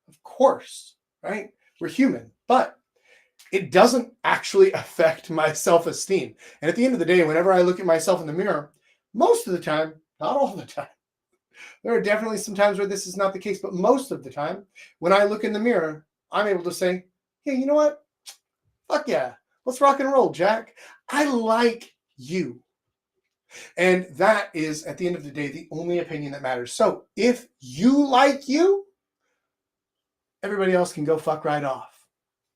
Of course, right? We're human, but it doesn't actually affect my self-esteem. And at the end of the day, whenever I look at myself in the mirror, most of the time, not all the time, there are definitely some times where this is not the case, but most of the time, when I look in the mirror, I'm able to say, hey, you know what? Fuck yeah. Let's rock and roll, Jack. I like you. And that is, at the end of the day, the only opinion that matters. So if you like you, everybody else can go fuck right off.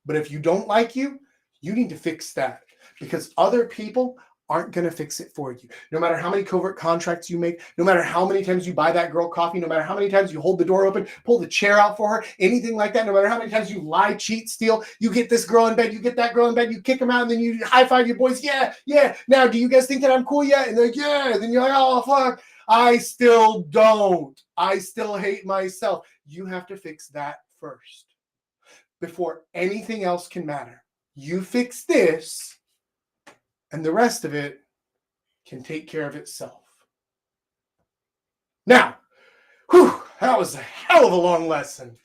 But if you don't like you, you need to fix that, because other people aren't going to fix it for you. No matter how many covert contracts you make, no matter how many times you buy that girl coffee, no matter how many times you hold the door open, pull the chair out for her, anything like that, no matter how many times you lie, cheat, steal, you get this girl in bed, you get that girl in bed, you kick them out, and then you high five your boys. Yeah, yeah. Now, do you guys think that I'm cool yet? And they're like, yeah. And then you're like, oh, fuck. I still don't. I still hate myself. You have to fix that first before anything else can matter. You fix this, and the rest of it can take care of itself. Now, that was a hell of a long lesson.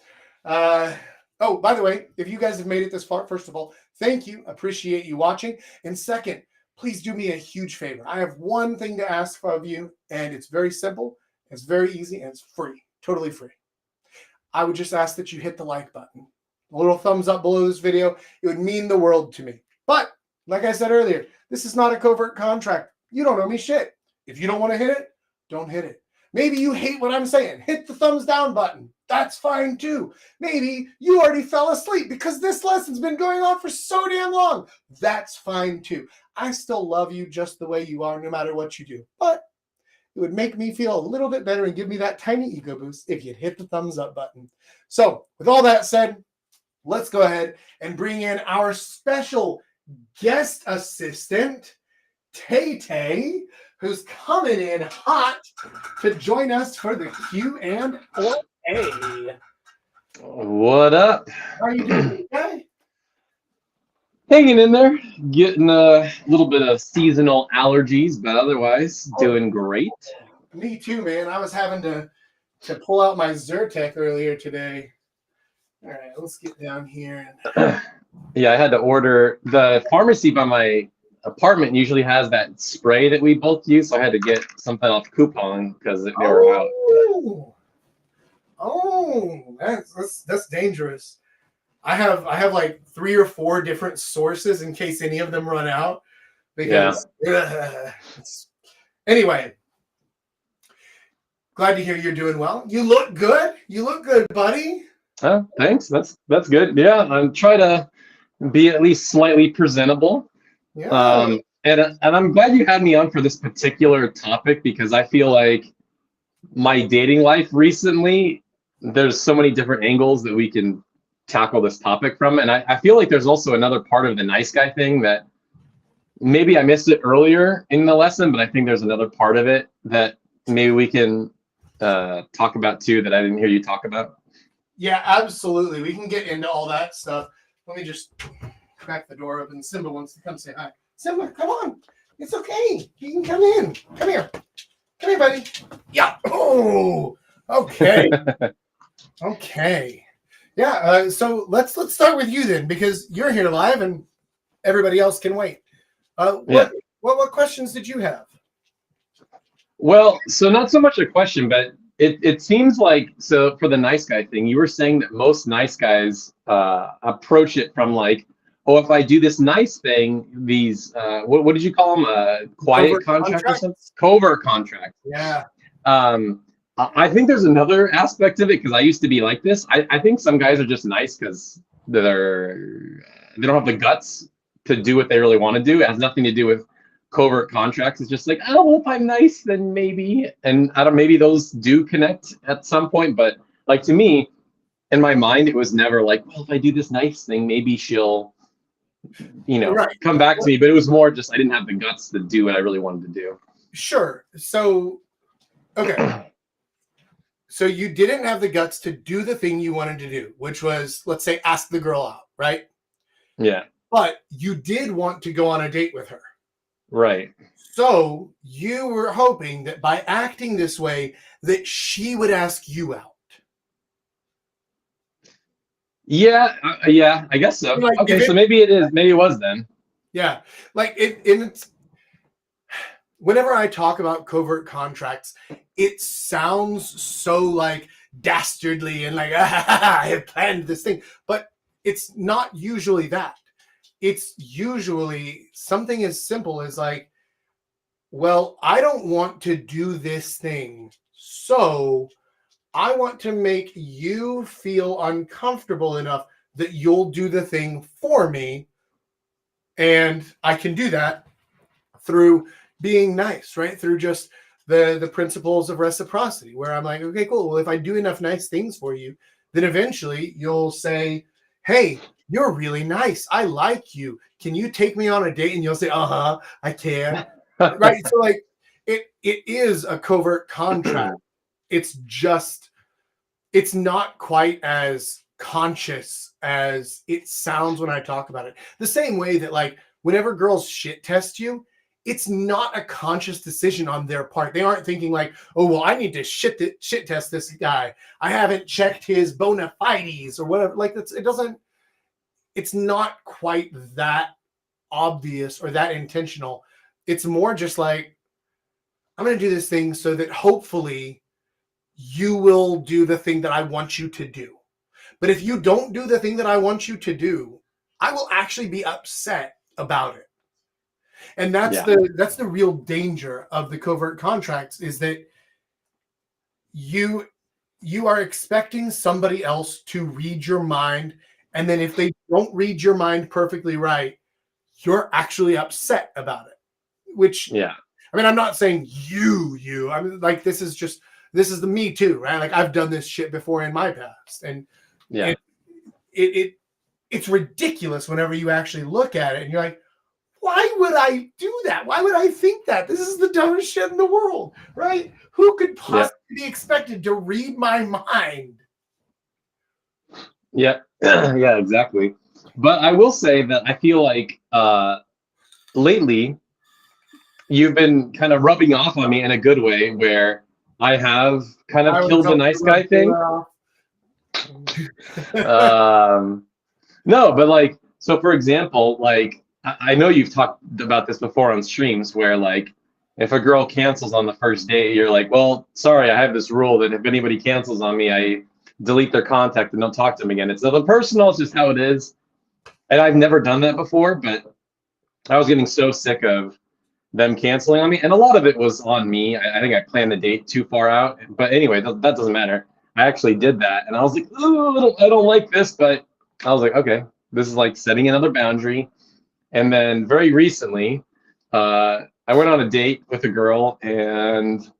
Oh, by the way, if you guys have made it this far, first of all, thank you. Appreciate you watching. And second, please do me a huge favor. I have one thing to ask of you, and it's very simple, it's very easy, and it's free, totally free. I would just ask that you hit the like button. A little thumbs up below this video. It would mean the world to me. But, like I said earlier, this is not a covert contract. You don't owe me shit. If you don't want to hit it, don't hit it. Maybe you hate what I'm saying. Hit the thumbs down button. That's fine too. Maybe you already fell asleep because this lesson's been going on for so damn long. That's fine too. I still love you just the way you are, no matter what you do. But it would make me feel a little bit better and give me that tiny ego boost if you'd hit the thumbs up button. So, with all that said, let's go ahead and bring in our special guest assistant, Tay-Tay, who's coming in hot to join us for the Q&A. What up? How are you doing, Tay? Hanging in there, getting a little bit of seasonal allergies, but otherwise doing great. Me too, man. I was having to pull out my Zyrtec earlier today. All right, let's get down here. Yeah, I had to order. The pharmacy by my apartment usually has that spray that we both use, so I had to get something off coupon because they were out. Oh, that's dangerous. I have like 3 or 4 different sources in case any of them run out. Because anyway, glad to hear you're doing well. You look good. You look good, buddy. Oh, thanks. That's good. Yeah, I'm trying to be at least slightly presentable. Yeah. And I'm glad you had me on for this particular topic because I feel like my dating life recently, there's so many different angles that we can tackle this topic from. And I feel like there's also another part of the nice guy thing that maybe I missed it earlier in the lesson, but I think there's another part of it that maybe we can talk about too that I didn't hear you talk about. Yeah, absolutely. We can get into all that stuff. Let me just crack the door open. Simba wants to come say hi. Simba, come on. It's okay. You can come in. Come here. Come here, buddy. Yeah. Oh, okay. Okay. Yeah. So let's start with you then, because you're here live and everybody else can wait. What questions did you have? Well, so not so much a question, but it seems like, so for the nice guy thing, you were saying that most nice guys approach it from like, oh, if I do this nice thing, these what did you call them? Quiet contract or something? Covert contract. Yeah. I think there's another aspect of it because I used to be like this. I think some guys are just nice because they don't have the guts to do what they really want to do. It has nothing to do with covert contracts. It's just like, oh, well, if I'm nice, then maybe. And I don't. Maybe those do connect at some point. But like to me, in my mind, it was never like, well, if I do this nice thing, maybe she'll, come back to me. But it was more just I didn't have the guts to do what I really wanted to do. Sure. So, okay. So you didn't have the guts to do the thing you wanted to do, which was, let's say, ask the girl out, right? Yeah. But you did want to go on a date with her. Right. So you were hoping that by acting this way, that she would ask you out. Yeah, I guess so. Like, okay, so maybe it is. Maybe it was then. Yeah, like it's. Whenever I talk about covert contracts, it sounds so like dastardly and like I have planned this thing, but it's not usually that. It's usually something as simple as like, well, I don't want to do this thing, so I want to make you feel uncomfortable enough that you'll do the thing for me, and I can do that through being nice, right? Through just the principles of reciprocity, where I'm like, okay, cool. Well, if I do enough nice things for you, then eventually you'll say, hey, you're really nice. I like you. Can you take me on a date? And you'll say, uh-huh, I can. Right. So like it is a covert contract. It's not quite as conscious as it sounds when I talk about it. The same way that like whenever girls shit test you, it's not a conscious decision on their part. They aren't thinking like, oh, well, I need to shit test this guy. I haven't checked his bona fides or whatever. Like it's not quite that obvious or that intentional. It's more just like, I'm going to do this thing so that hopefully you will do the thing that I want you to do. But if you don't do the thing that I want you to do, I will actually be upset about it. And that's the real danger of the covert contracts, is that you are expecting somebody else to read your mind, and then if they don't read your mind perfectly right, you're actually upset about it. Which I mean, I'm not saying you. I mean, like this is the me too, right? Like I've done this shit before in my past, and it's ridiculous whenever you actually look at it and you're like, why would I do that? Why would I think that? This is the dumbest shit in the world, right? Who could possibly be expected to read my mind? Yeah, yeah, exactly. But I will say that I feel like lately you've been kind of rubbing off on me in a good way, where I have kind of killed the nice guy thing. No, but like, so for example, like, I know you've talked about this before on streams where like, if a girl cancels on the first date, you're like, well, sorry, I have this rule that if anybody cancels on me, I delete their contact and don't talk to them again. It's nothing personal, it's just how it is. And I've never done that before, but I was getting so sick of them canceling on me. And a lot of it was on me. I think I planned the date too far out. But anyway, that doesn't matter. I actually did that. And I was like, oh, I don't like this. But I was like, okay, this is like setting another boundary. And then very recently, I went on a date with a girl, and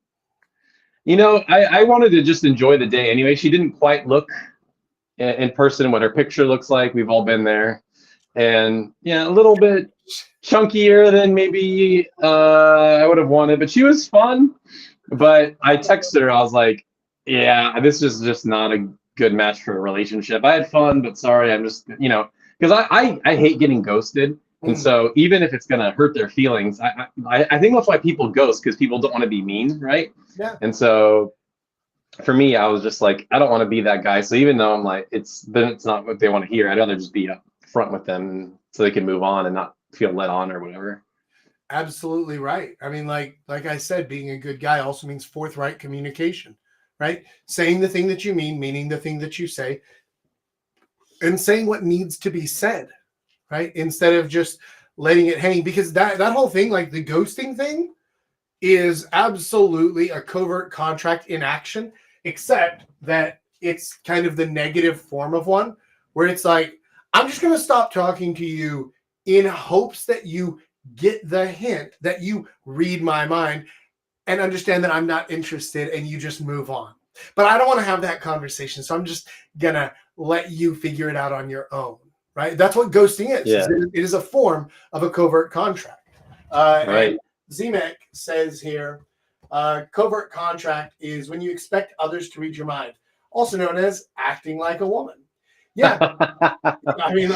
I wanted to just enjoy the day anyway. She didn't quite look in person what her picture looks like. We've all been there. And yeah, a little bit chunkier than maybe I would have wanted, but she was fun. But I texted her, I was like, yeah, this is just not a good match for a relationship. I had fun, but sorry, I'm just, because I hate getting ghosted. And so even if it's going to hurt their feelings, I think that's why people ghost, because people don't want to be mean, right? Yeah. And so for me, I was just like, I don't want to be that guy. So even though I'm like, it's not what they want to hear, I'd rather just be up front with them so they can move on and not feel let on or whatever. Absolutely right. I mean, like I said, being a good guy also means forthright communication, right? Saying the thing that you mean, meaning the thing that you say, and saying what needs to be said. Right? Instead of just letting it hang, because that whole thing, like the ghosting thing, is absolutely a covert contract in action, except that it's kind of the negative form of one, where it's like, I'm just going to stop talking to you in hopes that you get the hint, that you read my mind and understand that I'm not interested, and you just move on. But I don't want to have that conversation, so I'm just going to let you figure it out on your own. Right, that's what ghosting is. Yeah. It is a form of a covert contract. Right. Zemek says here, covert contract is when you expect others to read your mind, also known as acting like a woman. Yeah, I mean,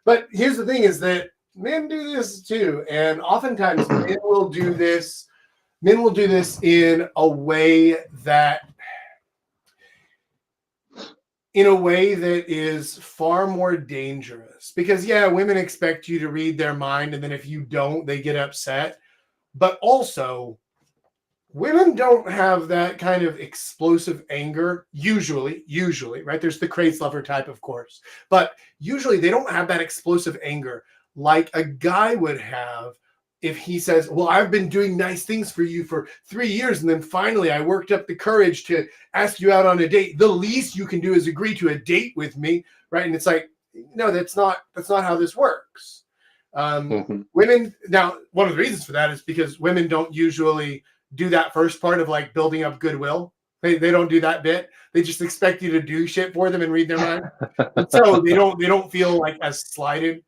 but here's the thing: is that men do this too, and oftentimes men will do this. Men will do this in a way that is far more dangerous, because women expect you to read their mind, and then if you don't, they get upset. But also, women don't have that kind of explosive anger usually, right? There's the craze lover type, of course, but usually they don't have that explosive anger like a guy would have if he says, well, I've been doing nice things for you for 3 years, and then finally I worked up the courage to ask you out on a date. The least you can do is agree to a date with me, right? And it's like, no, that's not how this works. Women, now, one of the reasons for that is because women don't usually do that first part of like building up goodwill. They don't do that bit. They just expect you to do shit for them and read their mind. And so they don't feel like as slighted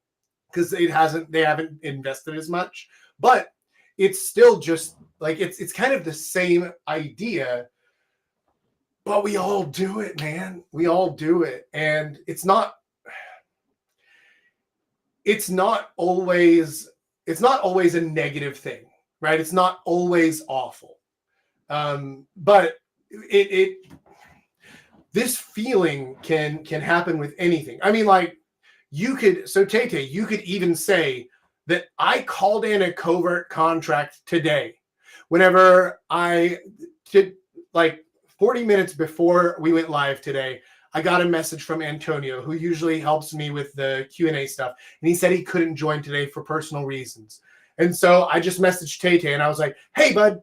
because they haven't invested as much. But it's still just like it's kind of the same idea. But we all do it, man. We all do it. And it's not always a negative thing, right? It's not always awful. But this feeling can happen with anything. I mean, like Tay-Tay, you could even say that I called in a covert contract today. Whenever I did, like 40 minutes before we went live today, I got a message from Antonio, who usually helps me with the Q&A stuff. And he said he couldn't join today for personal reasons. And so I just messaged Tay-Tay and I was like, hey, bud,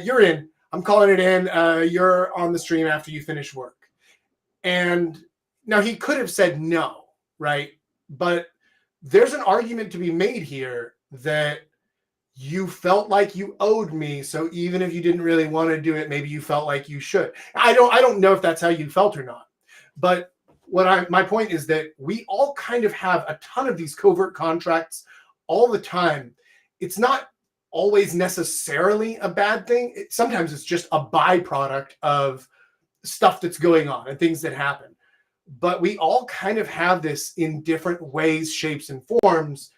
you're in. I'm calling it in. You're on the stream after you finish work. And now he could have said no, right? But there's an argument to be made here that you felt like you owed me. So even if you didn't really want to do it, maybe you felt like you should. I don't know if that's how you felt or not. But my point is that we all kind of have a ton of these covert contracts all the time. It's not always necessarily a bad thing. Sometimes it's just a byproduct of stuff that's going on and things that happen. But we all kind of have this in different ways, shapes, and forms.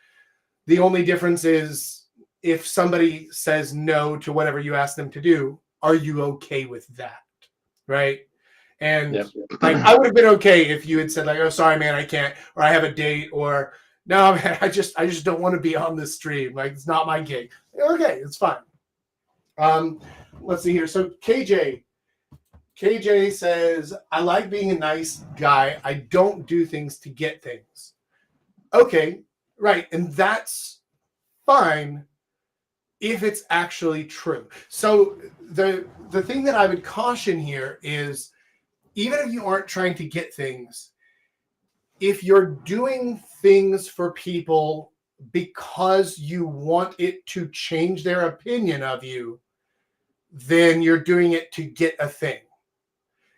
The only difference is if somebody says no to whatever you ask them to do, are you okay with that? Right? And like, I would have been okay if you had said like, oh, sorry, man, I can't, or I have a date, or no, man, I just don't want to be on this stream. Like, it's not my gig. Okay, it's fine. Let's see here. So KJ says, I like being a nice guy. I don't do things to get things. Okay, right. And that's fine if it's actually true. So the thing that I would caution here is, even if you aren't trying to get things, if you're doing things for people because you want it to change their opinion of you, then you're doing it to get a thing.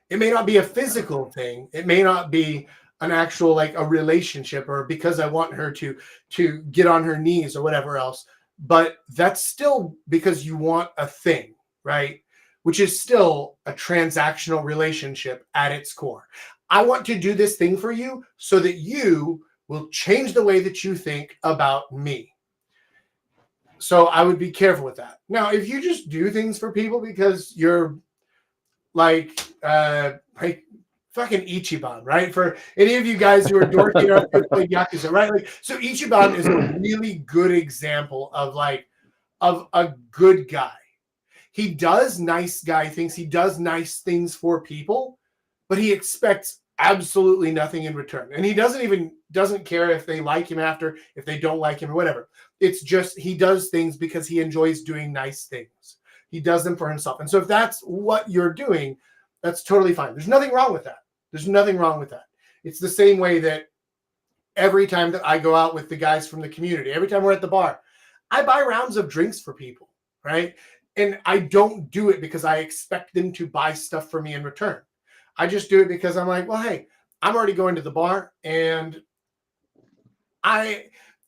It may not be a physical thing. It may not be an actual, like a relationship, or because I want her to get on her knees or whatever else. But that's still because you want a thing, right? Which is still a transactional relationship at its core. I want to do this thing for you so that you will change the way that you think about me. So I would be careful with that. Now, if you just do things for people because you're like fucking Ichiban, right? For any of you guys who are dorky enough to play Yakuza, right? Like, so Ichiban is a really good example of a good guy. He does nice guy things. He does nice things for people, but he expects absolutely nothing in return. And he doesn't care if they like him after, if they don't like him or whatever. It's just, he does things because he enjoys doing nice things. He does them for himself. And so if that's what you're doing, that's totally fine. There's nothing wrong with that. There's nothing wrong with that. It's the same way that every time that I go out with the guys from the community, every time we're at the bar, I buy rounds of drinks for people, right? And I don't do it because I expect them to buy stuff for me in return. I just do it because I'm like, well, hey, I'm already going to the bar, and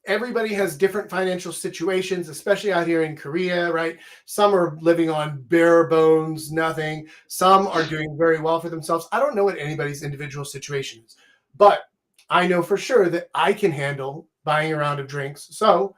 everybody has different financial situations, especially out here in Korea, right? Some are living on bare bones, nothing. Some are doing very well for themselves. I don't know what anybody's individual situation is, but I know for sure that I can handle buying a round of drinks. So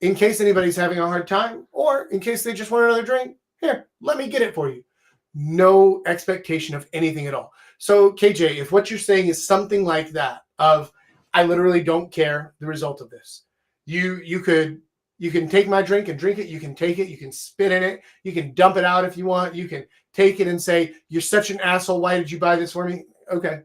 in case anybody's having a hard time, or in case they just want another drink, here, let me get it for you. No expectation of anything at all. So KJ, if what you're saying is something like that, of I literally don't care the result of this, you can take my drink and drink it. You can take it. You can spit in it. You can dump it out if you want. You can take it and say, you're such an asshole. Why did you buy this for me? Okay.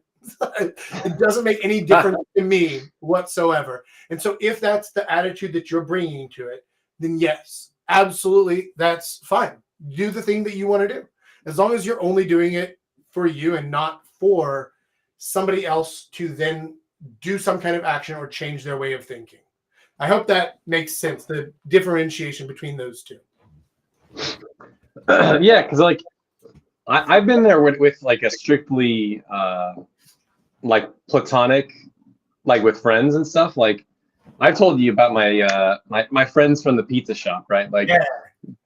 It doesn't make any difference to me whatsoever. And so if that's the attitude that you're bringing to it, then yes, absolutely, that's fine. Do the thing that you want to do. As long as you're only doing it for you and not for somebody else to then do some kind of action or change their way of thinking. I hope that makes sense, the differentiation between those two. Yeah, because like I've been there with like a strictly like platonic, like with friends and stuff. Like I've told you about my friends from the pizza shop, right? Like Yeah.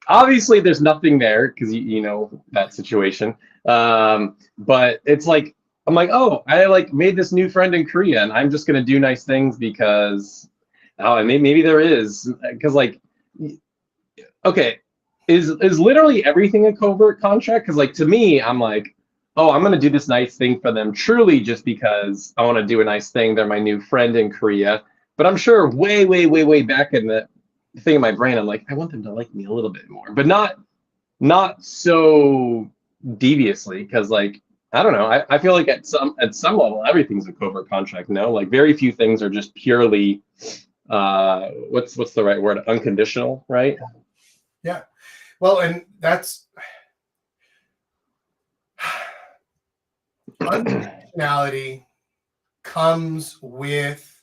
obviously there's nothing there because you know that situation. But it's like I'm like, oh, I like made this new friend in Korea, and I'm just gonna do nice things because and maybe there is because like okay, is literally everything a covert contract? Because like to me, I'm like, oh, I'm gonna do this nice thing for them truly just because I want to do a nice thing. They're my new friend in Korea. But I'm sure way back in the thing in my brain, I'm like, I want them to like me a little bit more, but not so deviously, because like I don't know. I feel like at some level everything's a covert contract. No, like very few things are just purely what's the right word? Unconditional, right? Yeah. Well, and that's unconditionality comes with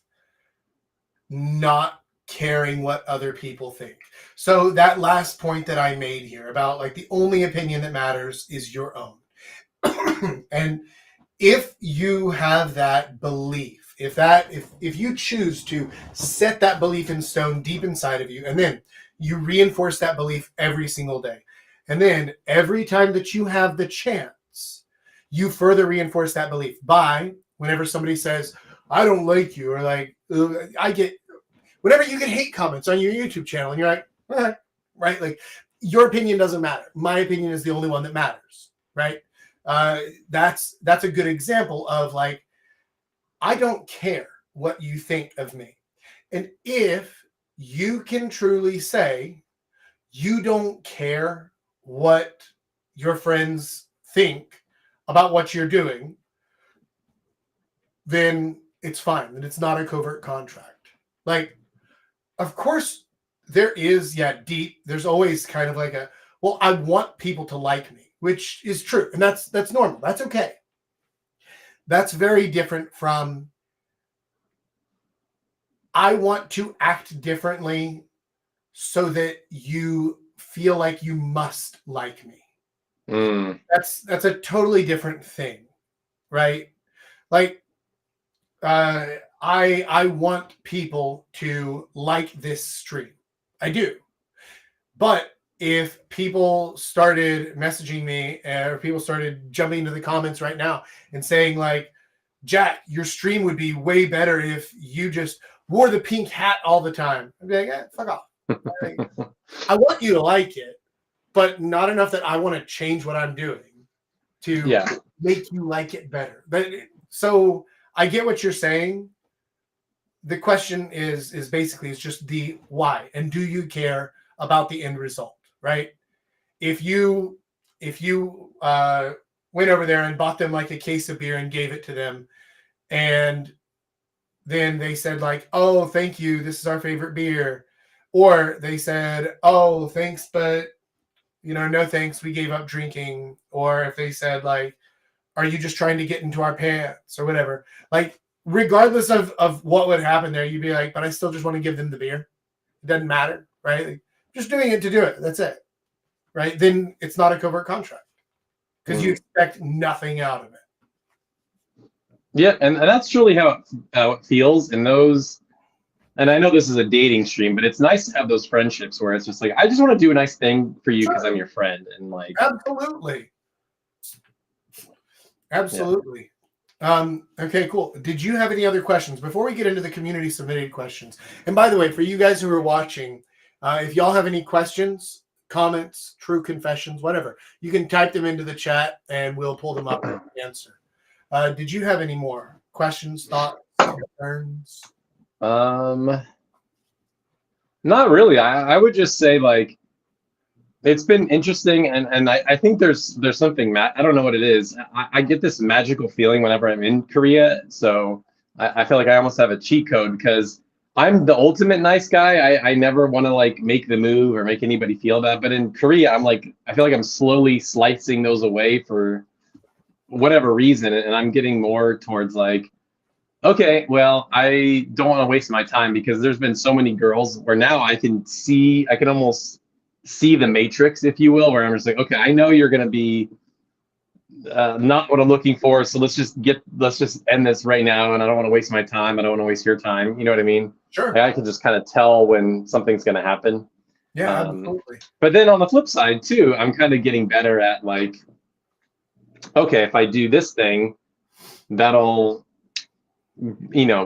not caring what other people think. So that last point that I made here about like the only opinion that matters is your own. And if you have that belief, if you choose to set that belief in stone deep inside of you, and then you reinforce that belief every single day, and then every time that you have the chance, you further reinforce that belief by whenever somebody says, I don't like you, or like whenever you get hate comments on your YouTube channel, and you're like, right, like your opinion doesn't matter. My opinion is the only one that matters, right? That's a good example of like, I don't care what you think of me. And if you can truly say you don't care what your friends think about what you're doing, then it's fine. Then it's not a covert contract. Like, of course, there is, there's always kind of like well, I want people to like me, which is true. And that's normal. That's okay. That's very different from I want to act differently so that you feel like you must like me. That's a totally different thing, right? Like, I want people to like this stream. I do. But if people started messaging me or people started jumping into the comments right now and saying like, Jack, your stream would be way better if you just wore the pink hat all the time, I'd be like, fuck off. I want you to like it, but not enough that I want to change what I'm doing to make you like it better. But so I get what you're saying. The question is basically it's just the why, and do you care about the end result, right? If you went over there and bought them like a case of beer and gave it to them, and then they said like, oh, thank you, this is our favorite beer, or they said, oh, thanks, but no thanks, we gave up drinking, or if they said like, are you just trying to get into our pants or whatever, like regardless of what would happen there, you'd be like, but I still just want to give them the beer. It doesn't matter, right? Like, just doing it to do it. That's it, right? Then it's not a covert contract because you expect nothing out of it. Yeah, and that's truly how it feels in those. And I know this is a dating stream, but it's nice to have those friendships where it's just like, I just want to do a nice thing for you because I'm your friend, and like absolutely. Okay, cool. Did you have any other questions before we get into the community submitted questions? And by the way, for you guys who are watching, if y'all have any questions, comments, true confessions, whatever, you can type them into the chat and we'll pull them up and answer. Did you have any more questions, thoughts, concerns? Not really. I would just say like it's been interesting, and I think there's something I don't know what it is. I get this magical feeling whenever I'm in Korea, so I feel like I almost have a cheat code because I'm the ultimate nice guy. I never want to like make the move or make anybody feel bad, but in Korea I'm like, I feel like I'm slowly slicing those away for whatever reason, and I'm getting more towards like, Okay, well, I don't want to waste my time because there's been so many girls where now I can almost see the matrix, if you will, where I'm just like, okay, I know you're going to be not what I'm looking for. So let's just end this right now. And I don't want to waste my time. I don't want to waste your time. You know what I mean? Sure. Like, I can just kind of tell when something's going to happen. Yeah, absolutely. But then on the flip side too, I'm kind of getting better at like, okay, if I do this thing, that'll,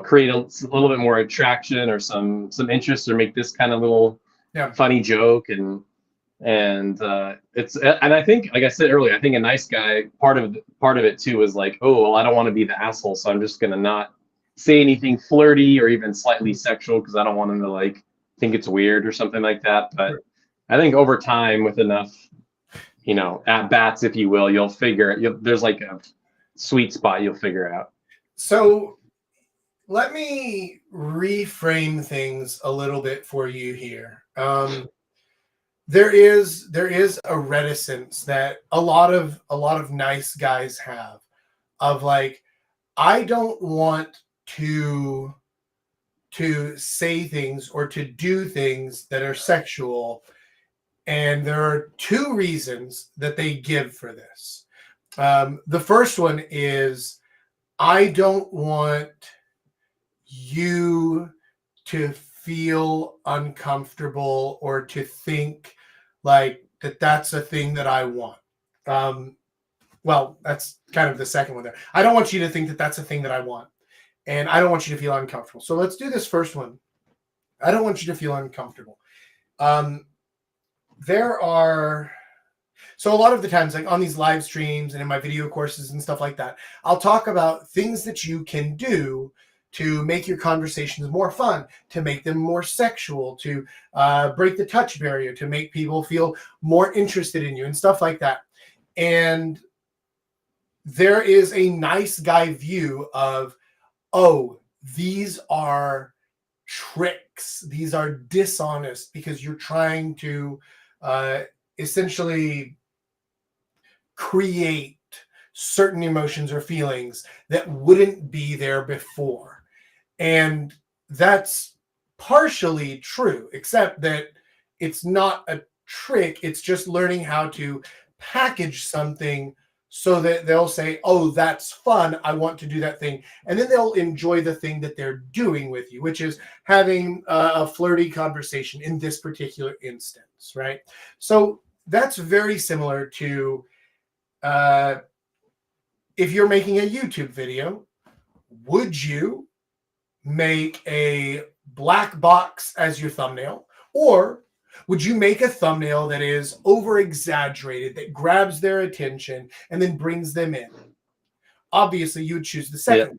create a little bit more attraction or some interest, or make this kind of little funny joke. And I think, like I said earlier, I think a nice guy, part of it too is like, oh, well, I don't want to be the asshole, so I'm just gonna not say anything flirty or even slightly sexual because I don't want him to like think it's weird or something like that. But I think over time, with enough, at bats, if you will, there's like a sweet spot you'll figure out. So let me reframe things a little bit for you here. There is a reticence that a lot of nice guys have of like, I don't want to say things or to do things that are sexual. And there are two reasons that they give for this. The first one is, I don't want you to feel uncomfortable or to think like that's a thing that I want. Well, that's kind of the second one there. I don't want you to think that that's a thing that I want. And I don't want you to feel uncomfortable. So let's do this first one. I don't want you to feel uncomfortable. So a lot of the times, like on these live streams and in my video courses and stuff like that, I'll talk about things that you can do to make your conversations more fun, to make them more sexual, to break the touch barrier, to make people feel more interested in you and stuff like that. And there is a nice guy view of, oh, these are tricks. These are dishonest because you're trying to essentially create certain emotions or feelings that wouldn't be there before. And that's partially true, except that it's not a trick. It's just learning how to package something so that they'll say, oh, that's fun, I want to do that thing. And then they'll enjoy the thing that they're doing with you, which is having a flirty conversation in this particular instance, right? So that's very similar to if you're making a YouTube video, would you make a black box as your thumbnail? Or would you make a thumbnail that is over-exaggerated, that grabs their attention and then brings them in? Obviously, you would choose the second.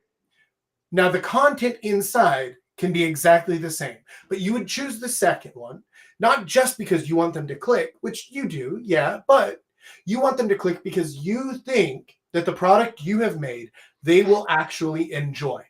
Now, the content inside can be exactly the same, but you would choose the second one, not just because you want them to click, which you do, yeah, but you want them to click because you think that the product you have made, they will actually enjoy.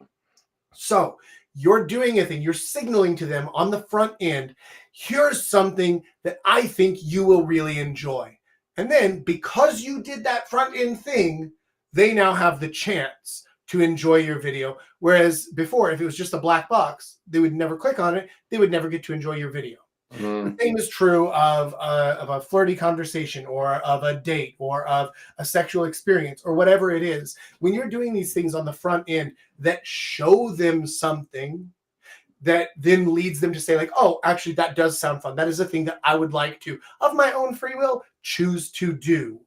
So you're doing a thing, you're signaling to them on the front end, here's something that I think you will really enjoy. And then because you did that front end thing, they now have the chance to enjoy your video. Whereas before, if it was just a black box, they would never click on it. They would never get to enjoy your video. The same is true of a flirty conversation or of a date or of a sexual experience or whatever it is. When you're doing these things on the front end that show them something that then leads them to say like, oh, actually, that does sound fun. That is a thing that I would like to, of my own free will, choose to do.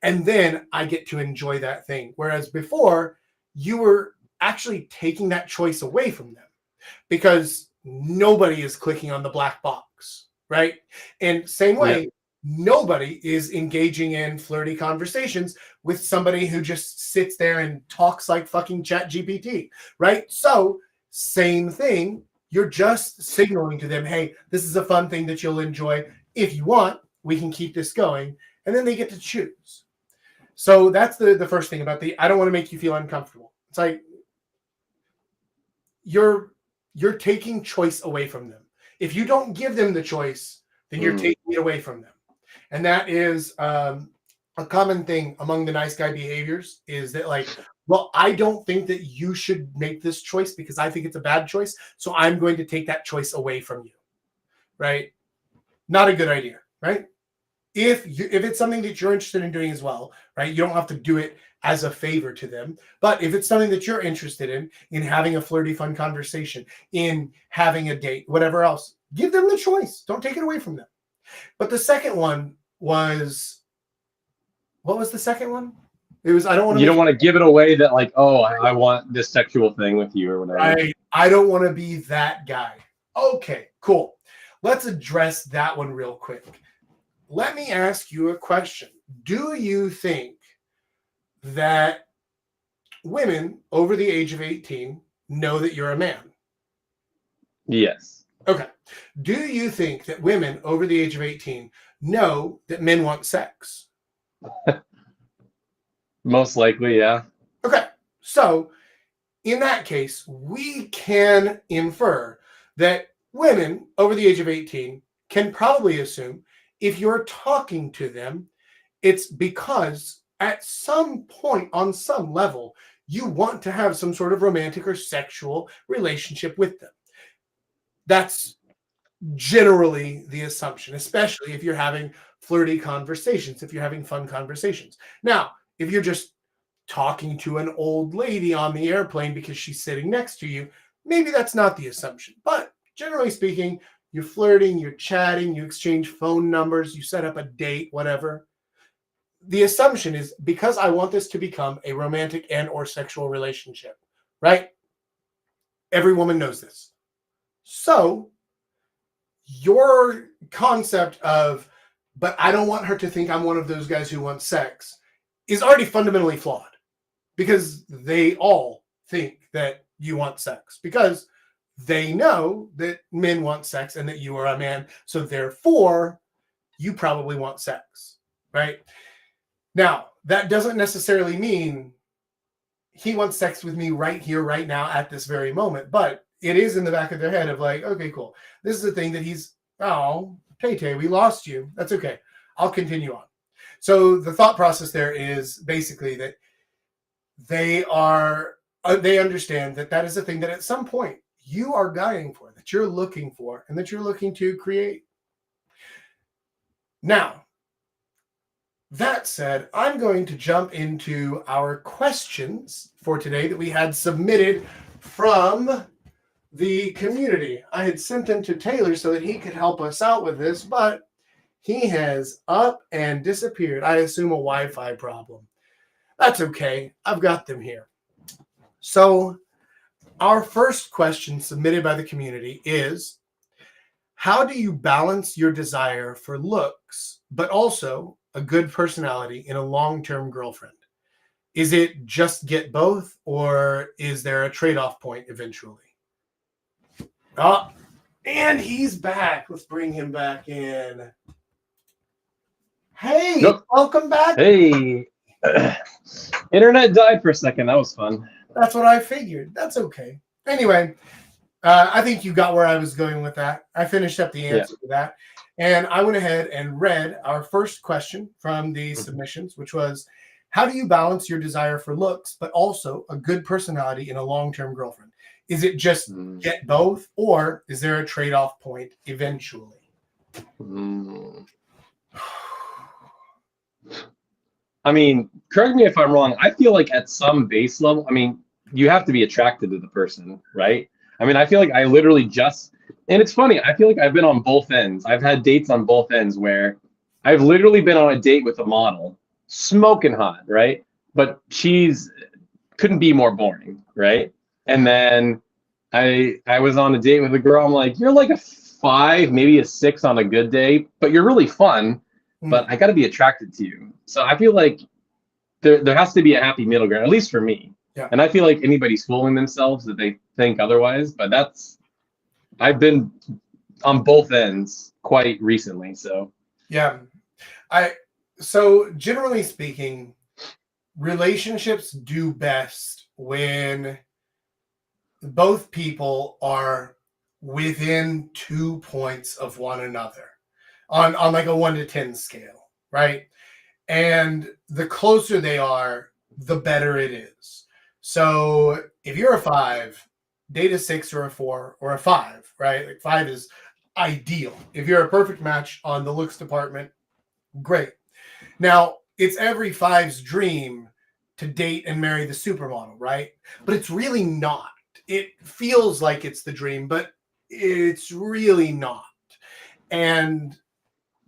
And then I get to enjoy that thing. Whereas before, you were actually taking that choice away from them because nobody is clicking on the black box, right? And same way, nobody is engaging in flirty conversations with somebody who just sits there and talks like fucking ChatGPT, right? So same thing, you're just signaling to them, hey, this is a fun thing that you'll enjoy. If you want, we can keep this going. And then they get to choose. So that's the first thing about I don't want to make you feel uncomfortable. It's like you're taking choice away from them. If you don't give them the choice, then you're taking it away from them. And that is a common thing among the nice guy behaviors is that, like, well, I don't think that you should make this choice because I think it's a bad choice. So I'm going to take that choice away from you. Right? Not a good idea. Right? If it's something that you're interested in doing as well, right? You don't have to do it as a favor to them. But if it's something that you're interested in having a flirty, fun conversation, in having a date, whatever else, give them the choice. Don't take it away from them. But the second one was, what was the second one? It was, I don't want to. You don't want to give it away that like, oh, I want this sexual thing with you or whatever. I don't want to be that guy. Okay, cool. Let's address that one real quick. Let me ask you a question. Do you think that women over the age of 18 know that you're a man? Yes. Okay. Do you think that women over the age of 18 know that men want sex? Most likely, yeah. Okay. So in that case, we can infer that women over the age of 18 can probably assume if you're talking to them, it's because at some point, on some level, you want to have some sort of romantic or sexual relationship with them. That's generally the assumption, especially if you're having flirty conversations, if you're having fun conversations. Now, if you're just talking to an old lady on the airplane because she's sitting next to you, maybe that's not the assumption. But generally speaking, you're flirting, you're chatting, you exchange phone numbers, you set up a date, whatever. The assumption is because I want this to become a romantic and or sexual relationship, right? Every woman knows this. So your concept of, but I don't want her to think I'm one of those guys who want sex, is already fundamentally flawed because they all think that you want sex because they know that men want sex and that you are a man. So therefore, you probably want sex, right? Now, that doesn't necessarily mean he wants sex with me right here, right now, at this very moment. But it is in the back of their head of like, okay, cool. This is the thing that he's, oh, Tay-Tay, we lost you. That's okay. I'll continue on. So the thought process there is basically that they understand that that is a thing that at some point you are dying for, that you're looking for, and that you're looking to create. Now, that said, I'm going to jump into our questions for today that we had submitted from the community. I had sent them to Taylor so that he could help us out with this, but he has up and disappeared. I assume a Wi-Fi problem. That's okay. I've got them here. So our first question submitted by the community is, how do you balance your desire for looks, but also a good personality in a long-term girlfriend? Is it just get both, or is there a trade-off point eventually? Oh, and he's back. Let's bring him back in. Hey, Nope. Welcome back. Hey. Internet died for a second. That was fun. That's what I figured. That's okay. Anyway, I think you got where I was going with that. I finished up the answer to that. And I went ahead and read our first question from the submissions, which was, how do you balance your desire for looks, but also a good personality in a long-term girlfriend? Is it just get both, or is there a trade-off point eventually? I mean, correct me if I'm wrong. I feel like at some base level, I mean, you have to be attracted to the person, right? I mean, I feel like I literally just, and it's funny, I feel like I've been on both ends. I've had dates on both ends where I've literally been on a date with a model, smoking hot, right? But she's couldn't be more boring, right? And then I was on a date with a girl. I'm like, you're like a 5, maybe a 6 on a good day, but you're really fun. But I got to be attracted to you. So I feel like there has to be a happy middle ground, at least for me. Yeah. And I feel like anybody's fooling themselves that they think otherwise. But I've been on both ends quite recently. So yeah, so generally speaking, relationships do best when both people are within 2 points of one another on like a 1 to 10 scale, right? And the closer they are, the better it is. So if you're a 5, date a 6 or a 4 or a 5, right? Like 5 is ideal. If you're a perfect match on the looks department, great. Now, it's every 5's dream to date and marry the supermodel, right? But it's really not. It feels like it's the dream, but it's really not. And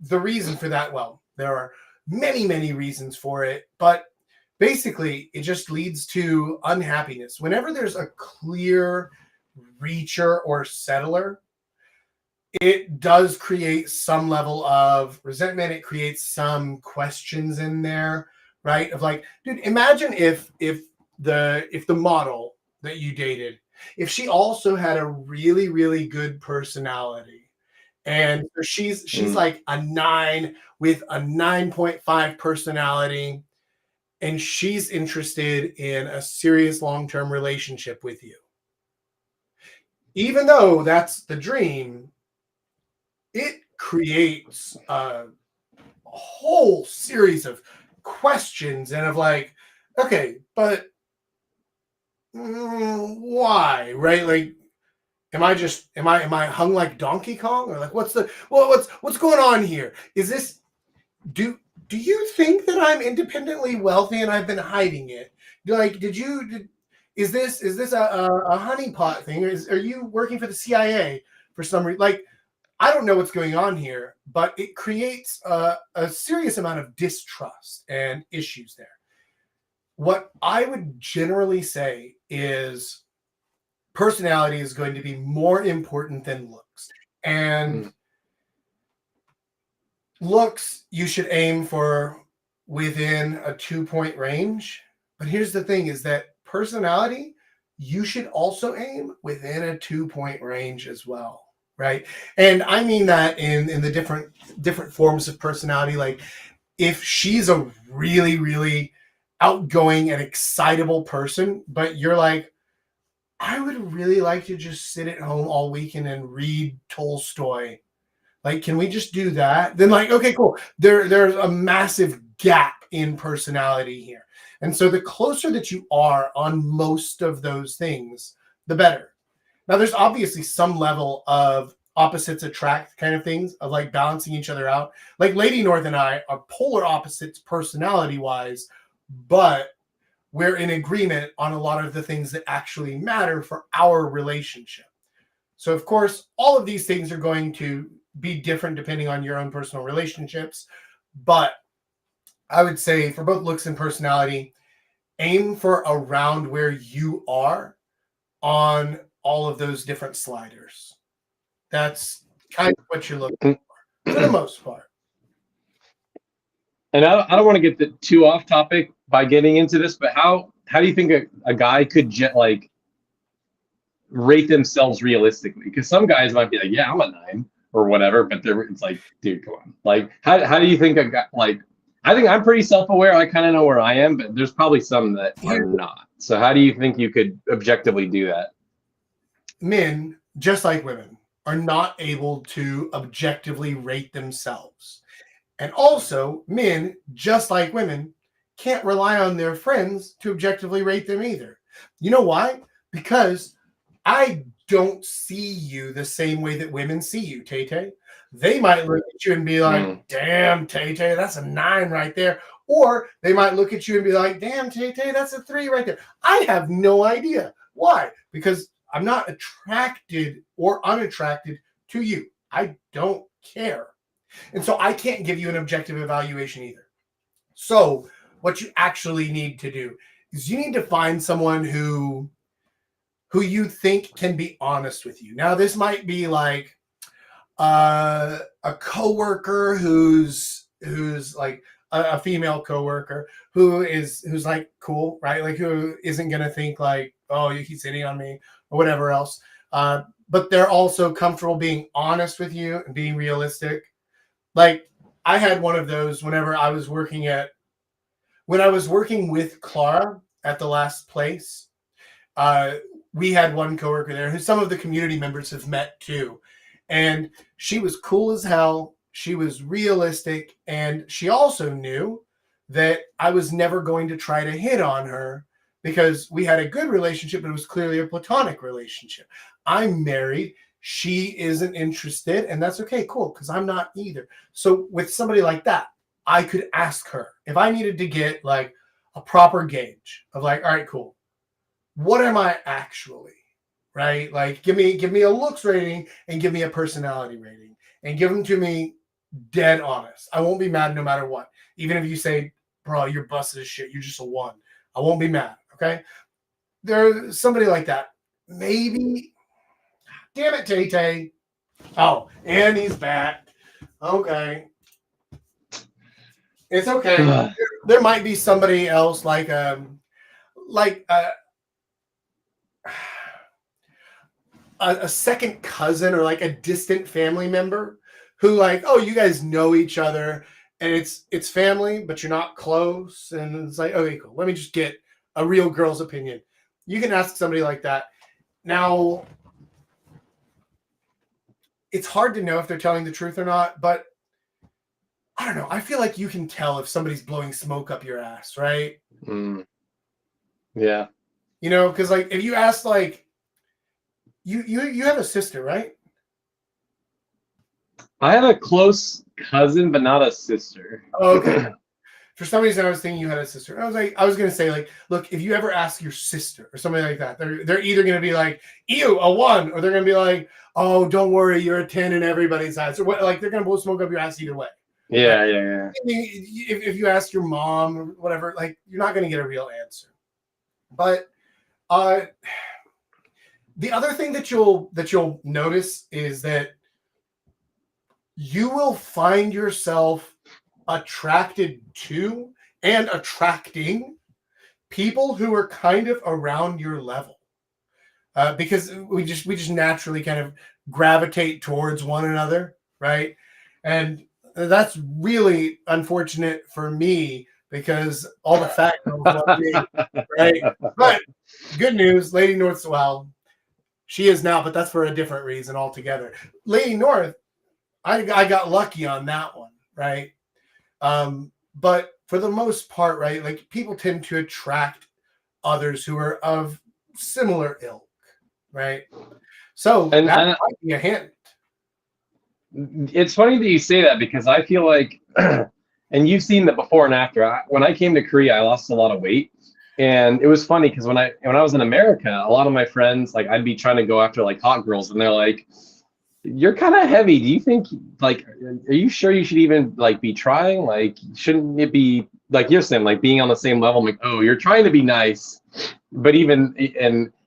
the reason for that, well, there are many, many reasons for it, but basically it just leads to unhappiness. Whenever there's a clear reacher or settler, it does create some level of resentment. It creates some questions in there, right? Of like, dude, imagine if the model that you dated, if she also had a really, really good personality, and she's like a 9 with a 9.5 personality, and she's interested in a serious long-term relationship with you. Even though that's the dream, it creates a whole series of questions and of like, okay, but why, right? Like, am I hung like Donkey Kong, or like what's going on here? Is this do you think that I'm independently wealthy and I've been hiding it? Like, is this a honeypot thing? Are you working for the CIA for some reason? Like, I don't know what's going on here, but it creates a serious amount of distrust and issues there. What I would generally say is personality is going to be more important than looks. And looks, you should aim for within a 2-point range. But here's the thing is that personality, you should also aim within a 2-point range as well. Right. And I mean that in the different forms of personality. Like, if she's a really, really outgoing and excitable person, but you're like, I would really like to just sit at home all weekend and read Tolstoy. Like, can we just do that? Then, like, okay, cool. There's a massive gap in personality here. And so the closer that you are on most of those things, the better. Now, there's obviously some level of opposites attract kind of things, of like balancing each other out. Like Lady North and I are polar opposites personality-wise, but we're in agreement on a lot of the things that actually matter for our relationship. So, of course, all of these things are going to be different depending on your own personal relationships. But I would say for both looks and personality, aim for around where you are on all of those different sliders. That's kind of what you're looking for the most part. And I don't want to get too off topic by getting into this, but how do you think a guy could like rate themselves realistically? Because some guys might be like, yeah, I'm a 9 or whatever, but it's like, dude, come on. Like, how do you think a guy, like, I think I'm pretty self-aware. I kind of know where I am, but there's probably some that are not. So how do you think you could objectively do that? Men, just like women, are not able to objectively rate themselves. And also, men, just like women, can't rely on their friends to objectively rate them either. You know why? Because I don't see you the same way that women see you, Tay-Tay. They might look at you and be like, damn, Tay-Tay, that's a 9 right there. Or they might look at you and be like, damn, Tay-Tay, that's a 3 right there. I have no idea. Why? Because I'm not attracted or unattracted to you. I don't care. And so I can't give you an objective evaluation either. So what you actually need to do is you need to find someone who you think can be honest with you. Now, this might be like a coworker who's like a female coworker who's like cool, right? Like, who isn't going to think like, oh, he's hitting on me or whatever else. But they're also comfortable being honest with you and being realistic. Like, I had one of those whenever I was working with Clara at the last place. We had one coworker there who some of the community members have met too. And she was cool as hell. She was realistic. And she also knew that I was never going to try to hit on her because we had a good relationship, but it was clearly a platonic relationship. I'm married. She isn't interested, and that's okay, cool, because I'm not either. So with somebody like that, I could ask her if I needed to get like a proper gauge of like, all right, cool. What am I actually? Right? Like give me a looks rating and give me a personality rating and give them to me dead honest. I won't be mad no matter what. Even if you say, bro, you're busted as shit, you're just a 1. I won't be mad. Okay. There's somebody like that. Maybe, damn it, Tay Tay. Oh, and he's back. Okay. It's okay. There might be somebody else like a second cousin or like a distant family member who like, oh, you guys know each other and it's family, but you're not close. And it's like, okay, cool. Let me just get a real girl's opinion. You can ask somebody like that. Now, it's hard to know if they're telling the truth or not, but I don't know. I feel like you can tell if somebody's blowing smoke up your ass, right? Yeah. You know, because like if you ask like you have a sister, right? I have a close cousin, but not a sister. Oh, okay. For some reason, I was thinking you had a sister. I was going to say, like, look, if you ever ask your sister or something like that, they're either going to be like, ew, a 1, or they're going to be like, oh, don't worry, you're a 10 in everybody's eyes. Or what, like, they're going to blow smoke up your ass either way. Yeah, like, yeah. If you ask your mom or whatever, like, you're not going to get a real answer. But the other thing that you'll notice is that you will find yourself attracted to and attracting people who are kind of around your level, because we just naturally kind of gravitate towards one another, right? And that's really unfortunate for me because all the fat girls love me, right? But good news, Lady North's, well, she is now, but that's for a different reason altogether. Lady North, I got lucky on that one, right? But for the most part, right, like people tend to attract others who are of similar ilk, right? So that might be a hint. It's funny that you say that because I feel like, and you've seen the before and after. When I came to Korea, I lost a lot of weight, and it was funny because when I was in America, a lot of my friends, like I'd be trying to go after like hot girls, and they're like, you're kind of heavy. Do you think, like, are you sure you should even like be trying? Like, shouldn't it be like you're saying, like being on the same level? I'm like, oh, you're trying to be nice, but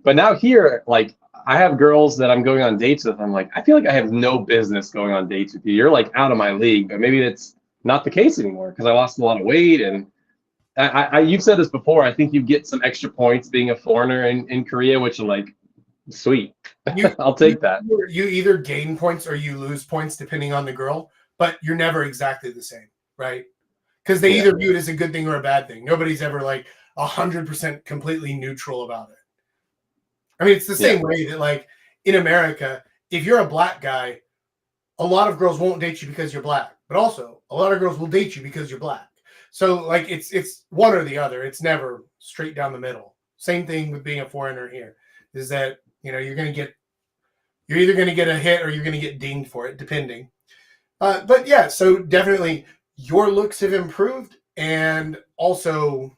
but now here, like I have girls that I'm going on dates with. I'm like, I feel like I have no business going on dates with you. You're like out of my league. But maybe that's not the case anymore because I lost a lot of weight. And you've said this before. I think you get some extra points being a foreigner in Korea, which are like, sweet. I'll take that. You either gain points or you lose points depending on the girl, but you're never exactly the same, right? Because they either view it as a good thing or a bad thing. Nobody's ever like 100% completely neutral about it. I mean, it's the same way that like in America, if you're a black guy, a lot of girls won't date you because you're black, but also a lot of girls will date you because you're black. So like it's one or the other. It's never straight down the middle. Same thing with being a foreigner here, is that you're either going to get a hit or you're going to get dinged for it, depending. But yeah, so definitely your looks have improved, and also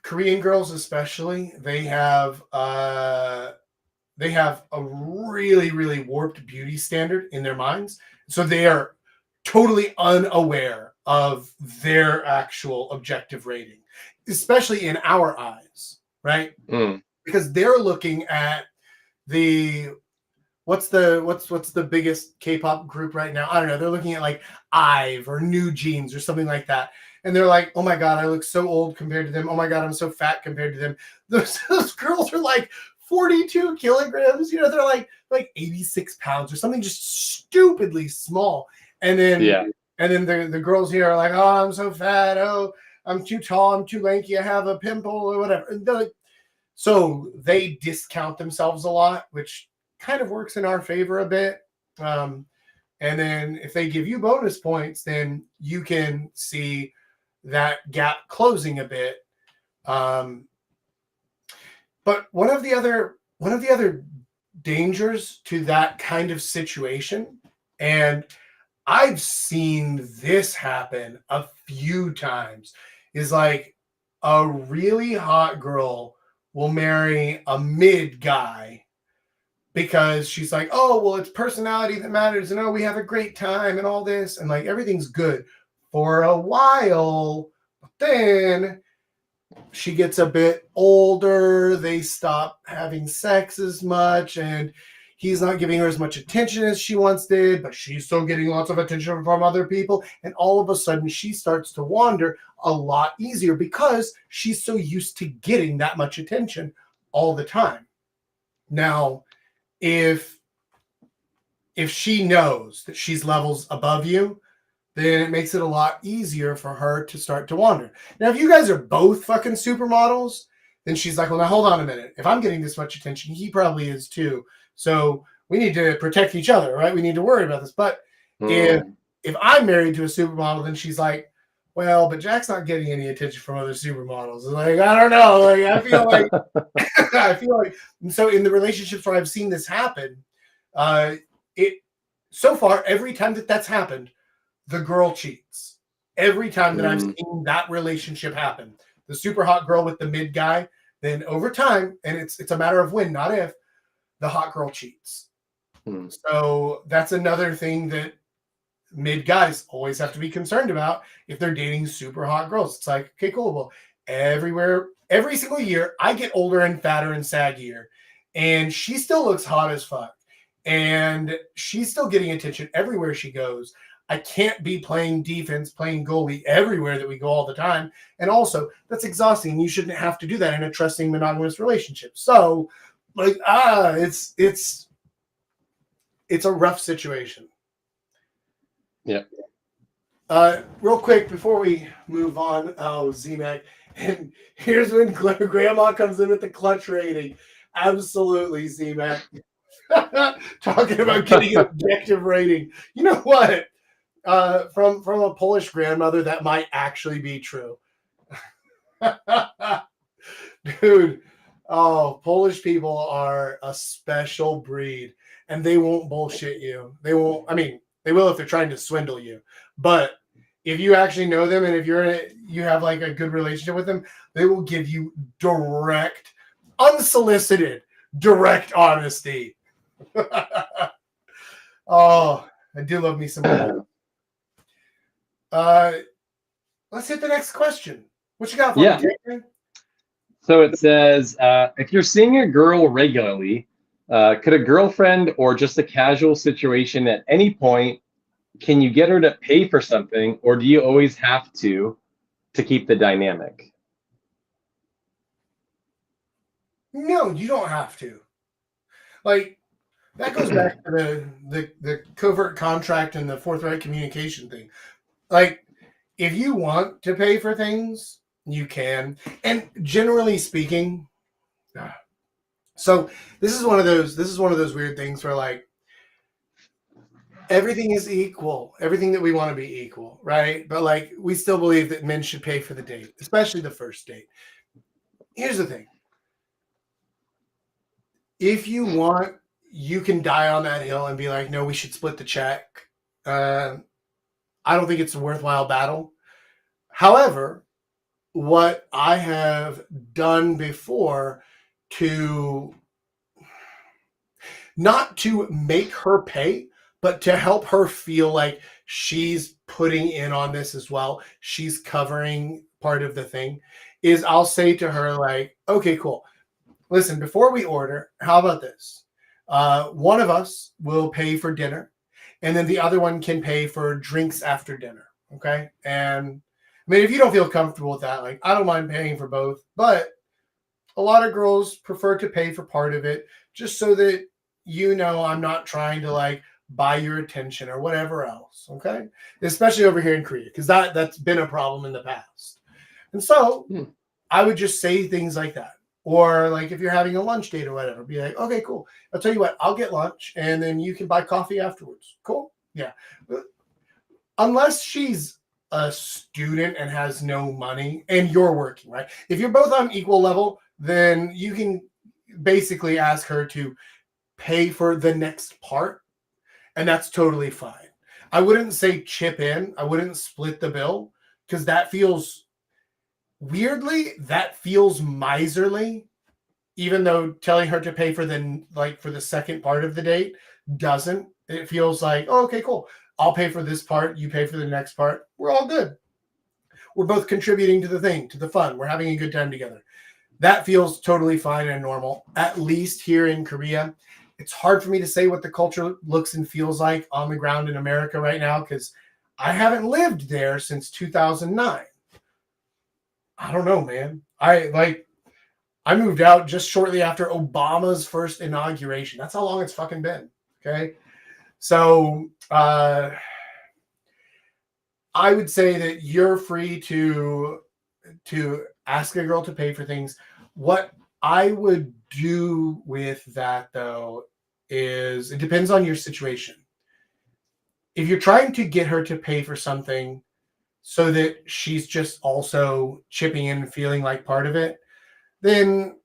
Korean girls, especially, they have a really, really warped beauty standard in their minds. So they are totally unaware of their actual objective rating, especially in our eyes, right? Because they're looking at what's the biggest K-pop group right now? I don't know. They're looking at like IVE or New Jeans or something like that. And they're like, oh my God, I look so old compared to them. Oh my God, I'm so fat compared to them. Those girls are like 42 kilograms. They're like 86 pounds or something just stupidly small. And then the girls here are like, oh, I'm so fat. Oh, I'm too tall. I'm too lanky. I have a pimple or whatever. And so they discount themselves a lot, which kind of works in our favor a bit. And then if they give you bonus points, then you can see that gap closing a bit. But one of the other dangers to that kind of situation, and I've seen this happen a few times, is like a really hot girl will marry a mid guy because she's like, oh, well, it's personality that matters, and oh, we have a great time and all this, and like everything's good for a while. But then she gets a bit older, they stop having sex as much, and he's not giving her as much attention as she once did, but she's still getting lots of attention from other people. And all of a sudden, she starts to wander a lot easier because she's so used to getting that much attention all the time. Now, if she knows that she's levels above you, then it makes it a lot easier for her to start to wander. Now, if you guys are both fucking supermodels, then she's like, well, now hold on a minute. If I'm getting this much attention, he probably is too. So we need to protect each other, right? We need to worry about this. But if I'm married to a supermodel, then she's like, well, but Jack's not getting any attention from other supermodels. Like, I don't know. Like, I feel like, and so in the relationships where I've seen this happen, so far, every time that's happened, the girl cheats. Every time that I've seen that relationship happen, the super hot girl with the mid guy, then over time, and it's a matter of when, not if, the hot girl cheats. So that's another thing that mid guys always have to be concerned about if they're dating super hot girls. It's like, okay, cool. Well, every single year, I get older and fatter and saggier, and she still looks hot as fuck, and she's still getting attention everywhere she goes. I can't be playing defense, playing goalie everywhere that we go all the time. And also, that's exhausting. You shouldn't have to do that in a trusting monogamous relationship. So, like, it's a rough situation. Yeah. Real quick before we move on, Z-Mac, and here's when Grandma comes in with the clutch rating. Absolutely, Z-Mac. Talking about getting an objective rating. You know what? From a Polish grandmother, that might actually be true. Dude, Polish people are a special breed, and they won't bullshit you. They won't. I mean, they will if they're trying to swindle you. But if you actually know them, and if you have like a good relationship with them, they will give you direct, unsolicited, direct honesty. Oh, I do love me some more. Let's hit the next question. What you got for me, Jason? So it says, if you're seeing a girl regularly, could a girlfriend or just a casual situation at any point, can you get her to pay for something, or do you always have to keep the dynamic? No, you don't have to. Like, that goes back to the covert contract and the forthright communication thing. Like, if you want to pay for things, you can. And generally speaking, so this is one of those weird things where, like, everything is equal. Everything that we want to be equal, right? But like, we still believe that men should pay for the date, especially the first date. Here's the thing. If you want, you can die on that hill and be like, no, we should split the check. I don't think it's a worthwhile battle. However, what I have done before to not to make her pay, but to help her feel like she's putting in on this as well, she's covering part of the thing, is I'll say to her, like, okay, cool. Listen, before we order, how about this? One of us will pay for dinner, and then the other one can pay for drinks after dinner, okay? And I mean, if you don't feel comfortable with that, like, I don't mind paying for both, but a lot of girls prefer to pay for part of it just so that, you know, I'm not trying to, like, buy your attention or whatever else, okay? Especially over here in Korea, because that's been a problem in the past. And so I would just say things like that. Or like if you're having a lunch date or whatever, be like, okay, cool. I'll tell you what, I'll get lunch and then you can buy coffee afterwards. Cool. Yeah. Unless she's a student and has no money and you're working, right? If you're both on equal level, then you can basically ask her to pay for the next part, and that's totally fine. I wouldn't say chip in. I wouldn't split the bill because that feels that feels miserly, even though telling her to pay for the second part of the date doesn't. It feels like, oh, okay, cool. I'll pay for this part, you pay for the next part. We're all good. We're both contributing to the thing, to the fun. We're having a good time together. That feels totally fine and normal, at least here in Korea. It's hard for me to say what the culture looks and feels like on the ground in America right now because I haven't lived there since 2009. I don't know, man. I moved out just shortly after Obama's first inauguration. That's how long it's fucking been. Okay. So I would say that you're free to ask a girl to pay for things. What I would do with that, though, is it depends on your situation. If you're trying to get her to pay for something so that she's just also chipping in and feeling like part of it, then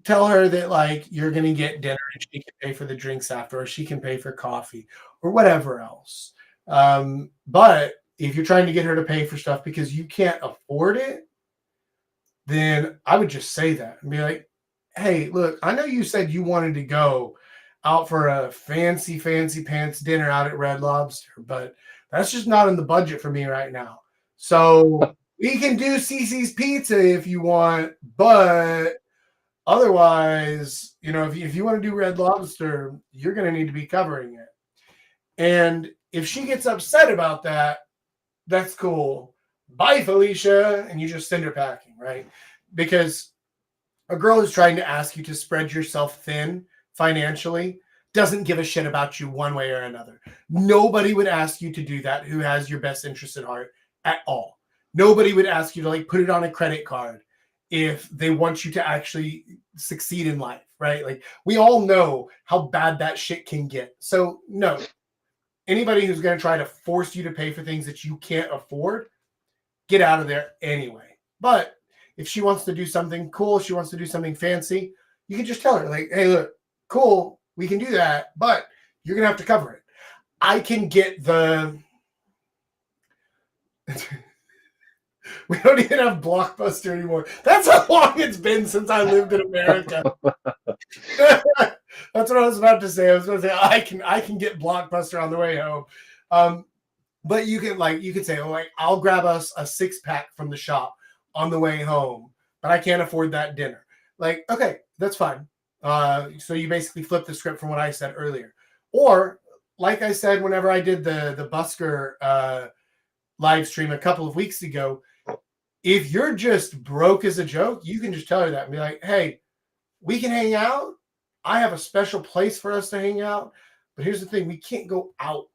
tell her that like you're going to get dinner and she can pay for the drinks after, or she can pay for coffee or whatever else. But if you're trying to get her to pay for stuff because you can't afford it, then I would just say that and be like, hey, look, I know you said you wanted to go out for a fancy pants dinner out at Red Lobster, but that's just not in the budget for me right now. So we can do Cece's Pizza if you want, but otherwise, if you want to do Red Lobster, you're going to need to be covering it. And if she gets upset about that, that's cool. Bye, Felicia. And you just send her packing, right? Because a girl who's trying to ask you to spread yourself thin financially doesn't give a shit about you one way or another. Nobody would ask you to do that who has your best interest at heart at all. Nobody would ask you to like put it on a credit card if they want you to actually succeed in life, right? Like we all know how bad that shit can get. So no, anybody who's going to try to force you to pay for things that you can't afford, get out of there anyway. But if she wants to do something cool, she wants to do something fancy, you can just tell her like, hey, look, cool, we can do that, but you're going to have to cover it. I can get the... We don't even have Blockbuster anymore. That's how long it's been since I lived in America. That's what I was about to say. I was going to say I can get Blockbuster on the way home. But you could say, oh, like I'll grab us a 6-pack from the shop on the way home, but I can't afford that dinner. Like, okay, that's fine. So you basically flip the script from what I said earlier. Or like I said, whenever I did the Busker live stream a couple of weeks ago, if you're just broke as a joke, you can just tell her that and be like, hey, we can hang out. I have a special place for us to hang out. But here's the thing, we can't go out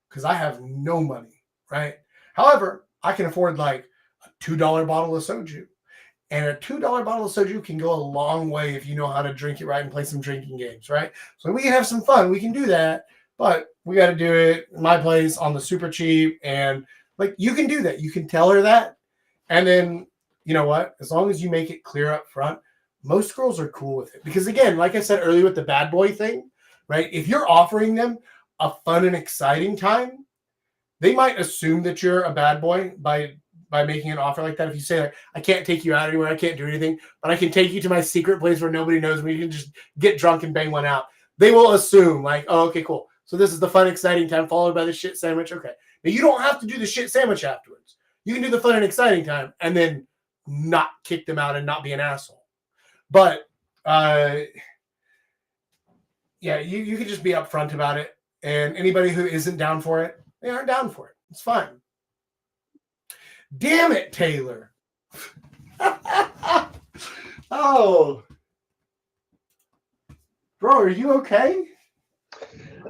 because I have no money, right? However, I can afford like a $2 bottle of soju. And a $2 bottle of soju can go a long way if you know how to drink it right and play some drinking games, right? So we can have some fun. We can do that. But we got to do it in my place on the super cheap. And like you can do that. You can tell her that. And then, you know what? As long as you make it clear up front, most girls are cool with it. Because again, like I said earlier with the bad boy thing, right? If you're offering them a fun and exciting time, they might assume that you're a bad boy by making an offer like that. If you say, like, I can't take you out anywhere, I can't do anything, but I can take you to my secret place where nobody knows me, you can just get drunk and bang one out. They will assume, like, oh, okay, cool. So this is the fun, exciting time followed by the shit sandwich. Okay. Now you don't have to do the shit sandwich afterwards. You can do the fun and exciting time and then not kick them out and not be an asshole. But yeah, you can just be upfront about it. And anybody who isn't down for it, they aren't down for it. It's fine. Damn it, Taylor. Oh. Bro, are you okay?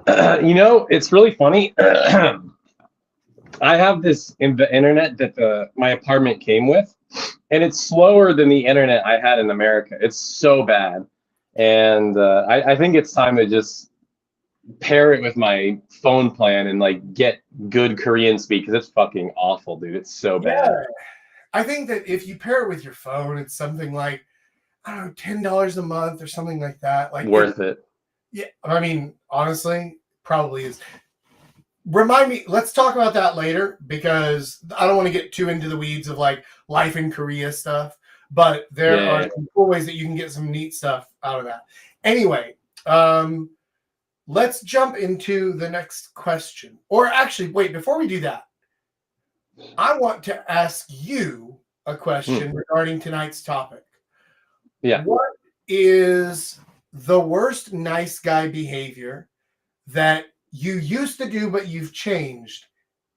It's really funny. I have this in the internet that my apartment came with, and it's slower than the internet I had in America. It's so bad. And I think it's time to just pair it with my phone plan and like get good Korean speed because it's fucking awful, dude. It's so bad. Yeah. I think that if you pair it with your phone, it's something like, I don't know, $10 a month or something like that. Like Worth it. Yeah, I mean, honestly, probably is. Remind me, let's talk about that later because I don't want to get too into the weeds of like life in Korea stuff, but there are some cool ways that you can get some neat stuff out of that. Anyway, let's jump into the next question. Or actually, wait, before we do that, I want to ask you a question regarding tonight's topic. Yeah. What is the worst nice guy behavior that you used to do but you've changed?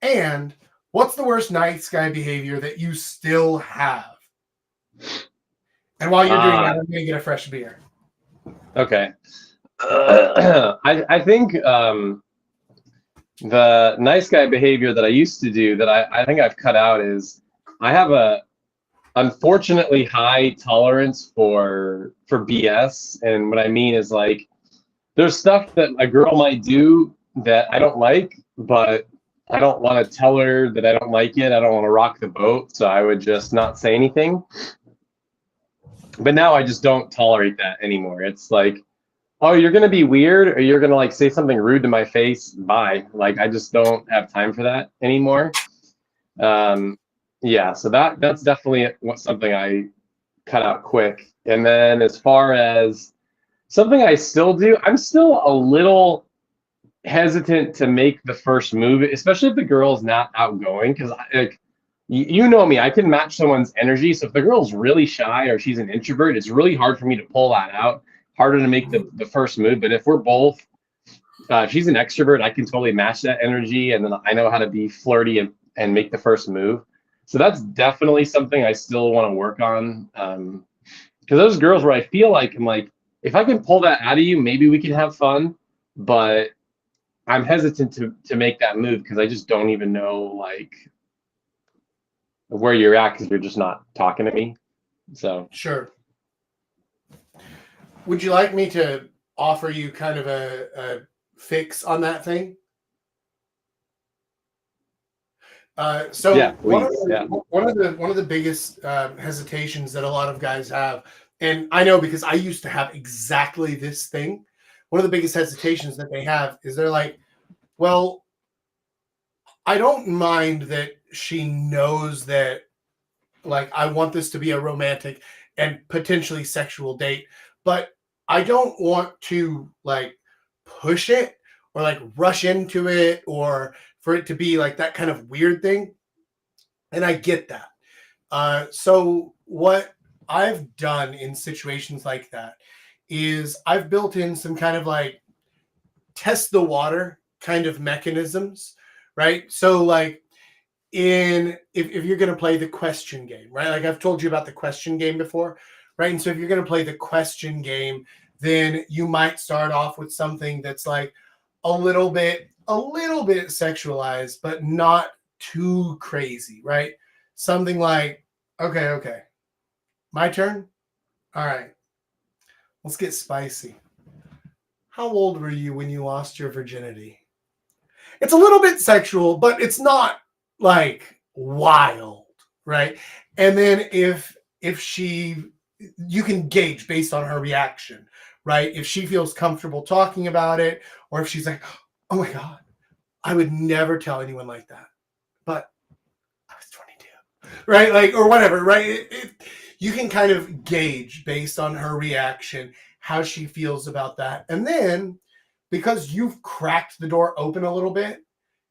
And what's the worst nice guy behavior that you still have? And while you're doing that, I'm going to get a fresh beer. Okay. I think the nice guy behavior that I used to do that I think I've cut out is I have a unfortunately high tolerance for BS. And what I mean is like there's stuff that a girl might do that I don't like, but I don't want to tell her that I don't like it. I don't want to rock the boat. So I would just not say anything. But now I just don't tolerate that anymore. It's like, oh, you're going to be weird or you're going to like say something rude to my face. Bye. Like, I just don't have time for that anymore. Yeah, so that's definitely something I cut out quick. And then as far as something I still do, I'm still a little hesitant to make the first move, especially if the girl's not outgoing. Because like, you know me, I can match someone's energy. So if the girl's really shy or she's an introvert, it's really hard for me to pull that out. Harder to make the first move. But if we're both, if she's an extrovert, I can totally match that energy. And then I know how to be flirty and make the first move. So that's definitely something I still want to work on. Because those girls where I feel like I'm like, if I can pull that out of you, maybe we can have fun. But I'm hesitant to make that move because I just don't even know like where you're at because you're just not talking to me. So sure. Would you like me to offer you kind of a fix on that thing? So yeah, one of the biggest hesitations that a lot of guys have, and I know because I used to have exactly this thing. One of the biggest hesitations that they have is they're like, well, I don't mind that she knows that like I want this to be a romantic and potentially sexual date, but I don't want to like push it or like rush into it or for it to be like that kind of weird thing. And I get that. So what I've done in situations like that is I've built in some kind of like test the water kind of mechanisms, right? So like if you're going to play the question game, right? Like I've told you about the question game before, right? And so if you're going to play the question game, then you might start off with something that's like a little bit sexualized, but not too crazy, right? Something like, okay, my turn. All right, let's get spicy. How old were you when you lost your virginity? It's a little bit sexual, but it's not like wild, right? And then if you can gauge based on her reaction, right? If she feels comfortable talking about it, or if she's like, oh my God, I would never tell anyone like that. But I was 22, right? Like, or whatever, right? You can kind of gauge based on her reaction, how she feels about that. And then because you've cracked the door open a little bit,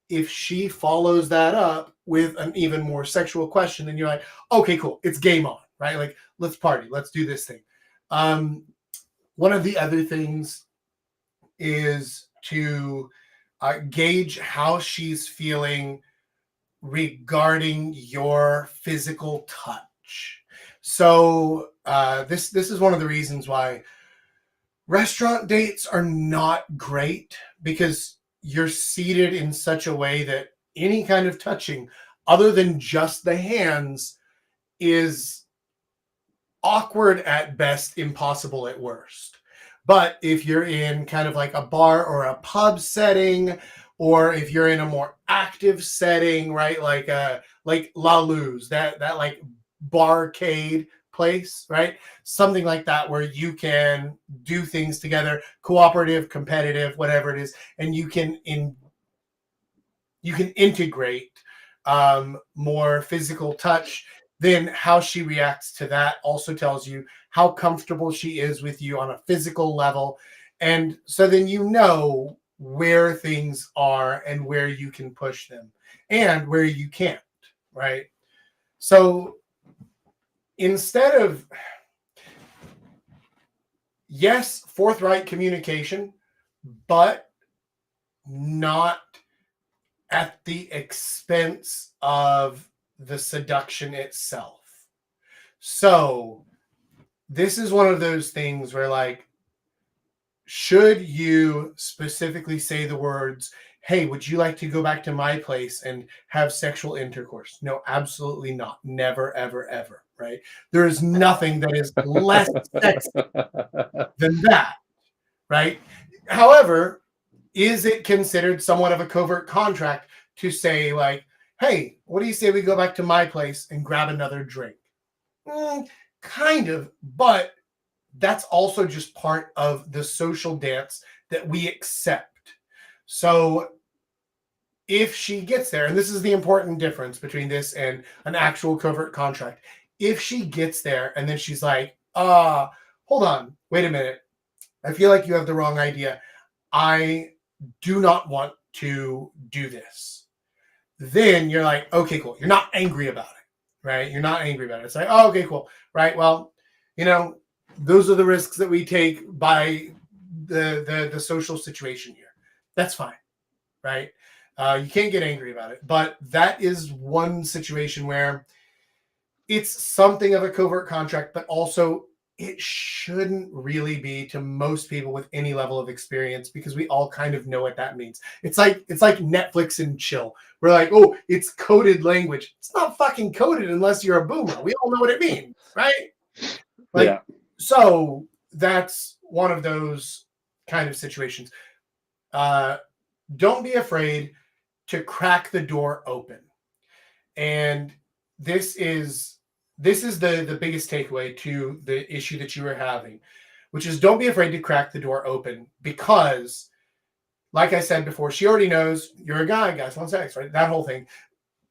if she follows that up with an even more sexual question, then you're like, okay, cool. It's game on, right? Like, let's party. Let's do this thing. One of the other things is to gauge how she's feeling regarding your physical touch. So this is one of the reasons why restaurant dates are not great, because you're seated in such a way that any kind of touching other than just the hands is awkward at best, impossible at worst. But if you're in kind of like a bar or a pub setting, or if you're in a more active setting, right? Like La Luz, that like barcade place, right? Something like that where you can do things together, cooperative, competitive, whatever it is, and you can integrate more physical touch. Then how she reacts to that also tells you how comfortable she is with you on a physical level. And so then you know where things are and where you can push them and where you can't, right? So instead of, yes, forthright communication, but not at the expense of the seduction itself. So this is one of those things where, like, should you specifically say the words, hey, would you like to go back to my place and have sexual intercourse? No, absolutely not. Never, ever, ever, right? There is nothing that is less sexy than that, right? However, is it considered somewhat of a covert contract to say, like, hey, what do you say we go back to my place and grab another drink? Kind of, but that's also just part of the social dance that we accept. So if she gets there, and this is the important difference between this and an actual covert contract, if she gets there and then she's like, hold on, wait a minute, I feel like you have the wrong idea. I do not want to do this. Then you're like, okay, cool. You're not angry about it, right? You're not angry about it. It's like, oh, okay, cool. Right. Well, you know, those are the risks that we take by the social situation here. That's fine. Right. You can't get angry about it. But that is one situation where it's something of a covert contract, but also it shouldn't really be to most people with any level of experience, because we all kind of know what that means. It's like Netflix and chill. We're like, oh, it's coded language. It's not fucking coded unless you're a boomer. We all know what it means, right? Like, yeah. So that's one of those kind of situations. Don't be afraid to crack the door open. And this is the biggest takeaway to the issue that you were having, which is don't be afraid to crack the door open, because, like I said before, she already knows you're a guy, guys want sex, right? That whole thing.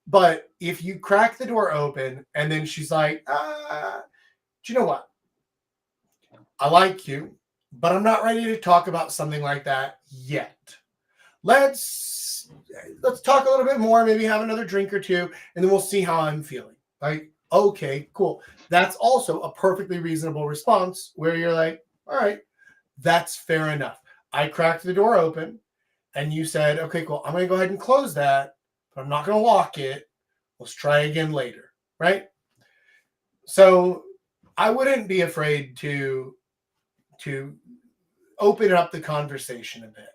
But if you crack the door open and then she's like, do you know what? I like you, but I'm not ready to talk about something like that yet. Let's talk a little bit more, maybe have another drink or two, and then we'll see how I'm feeling. Like, okay, cool. That's also a perfectly reasonable response where you're like, all right, that's fair enough. I cracked the door open and you said, okay, cool. I'm going to go ahead and close that, but I'm not going to lock it. Let's try again later, right? So I wouldn't be afraid to open up the conversation a bit.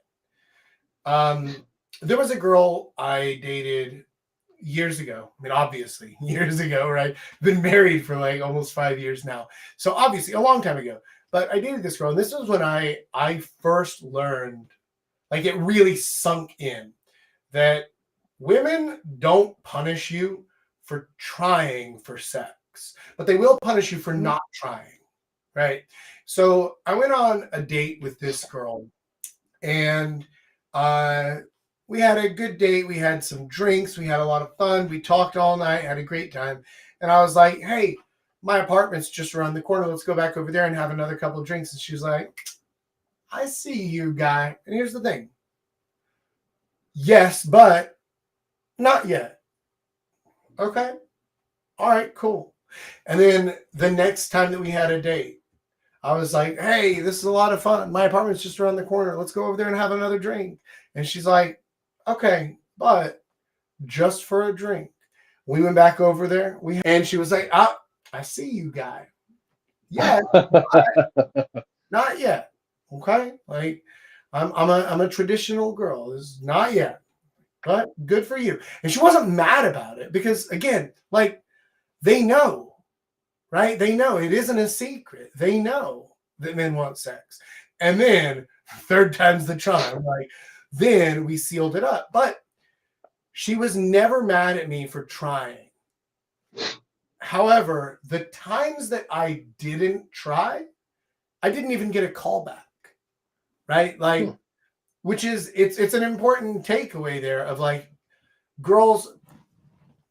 There was a girl I dated years ago. I mean, obviously, years ago, right? Been married for like almost 5 years now. So obviously, a long time ago. But I dated this girl, and this was when I first learned, like, it really sunk in that women don't punish you for trying for sex, but they will punish you for not trying, right? So I went on a date with this girl, and we had a good date. We had some drinks. We had a lot of fun. We talked all night, had a great time. And I was like, hey, my apartment's just around the corner. Let's go back over there and have another couple of drinks. And she was like, I see you, Guy. And here's the thing. Yes, but not yet. Okay. All right, cool. And then the next time that we had a date, I was like, hey, this is a lot of fun. My apartment's just around the corner. Let's go over there and have another drink. And she's like, okay, but just for a drink. We went back over there. And she was like, I see you, Guy. Yeah, not yet. Okay, like I'm a traditional girl. This is not yet, but good for you. And she wasn't mad about it because, again, like, they know, right? They know it isn't a secret. They know that men want sex. And then third time's the charm. Like, then we sealed it up. But she was never mad at me for trying. However, the times that I didn't try, I didn't even get a call back. Right? Like, which is, it's an important takeaway there of like, girls,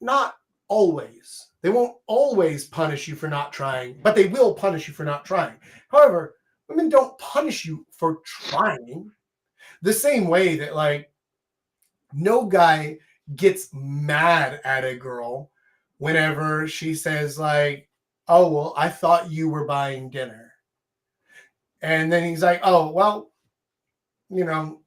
not always. They won't always punish you for not trying, but they will punish you for not trying. However, women don't punish you for trying. The same way that like no guy gets mad at a girl whenever she says like, oh, well, I thought you were buying dinner. And then he's like, oh, well, you know,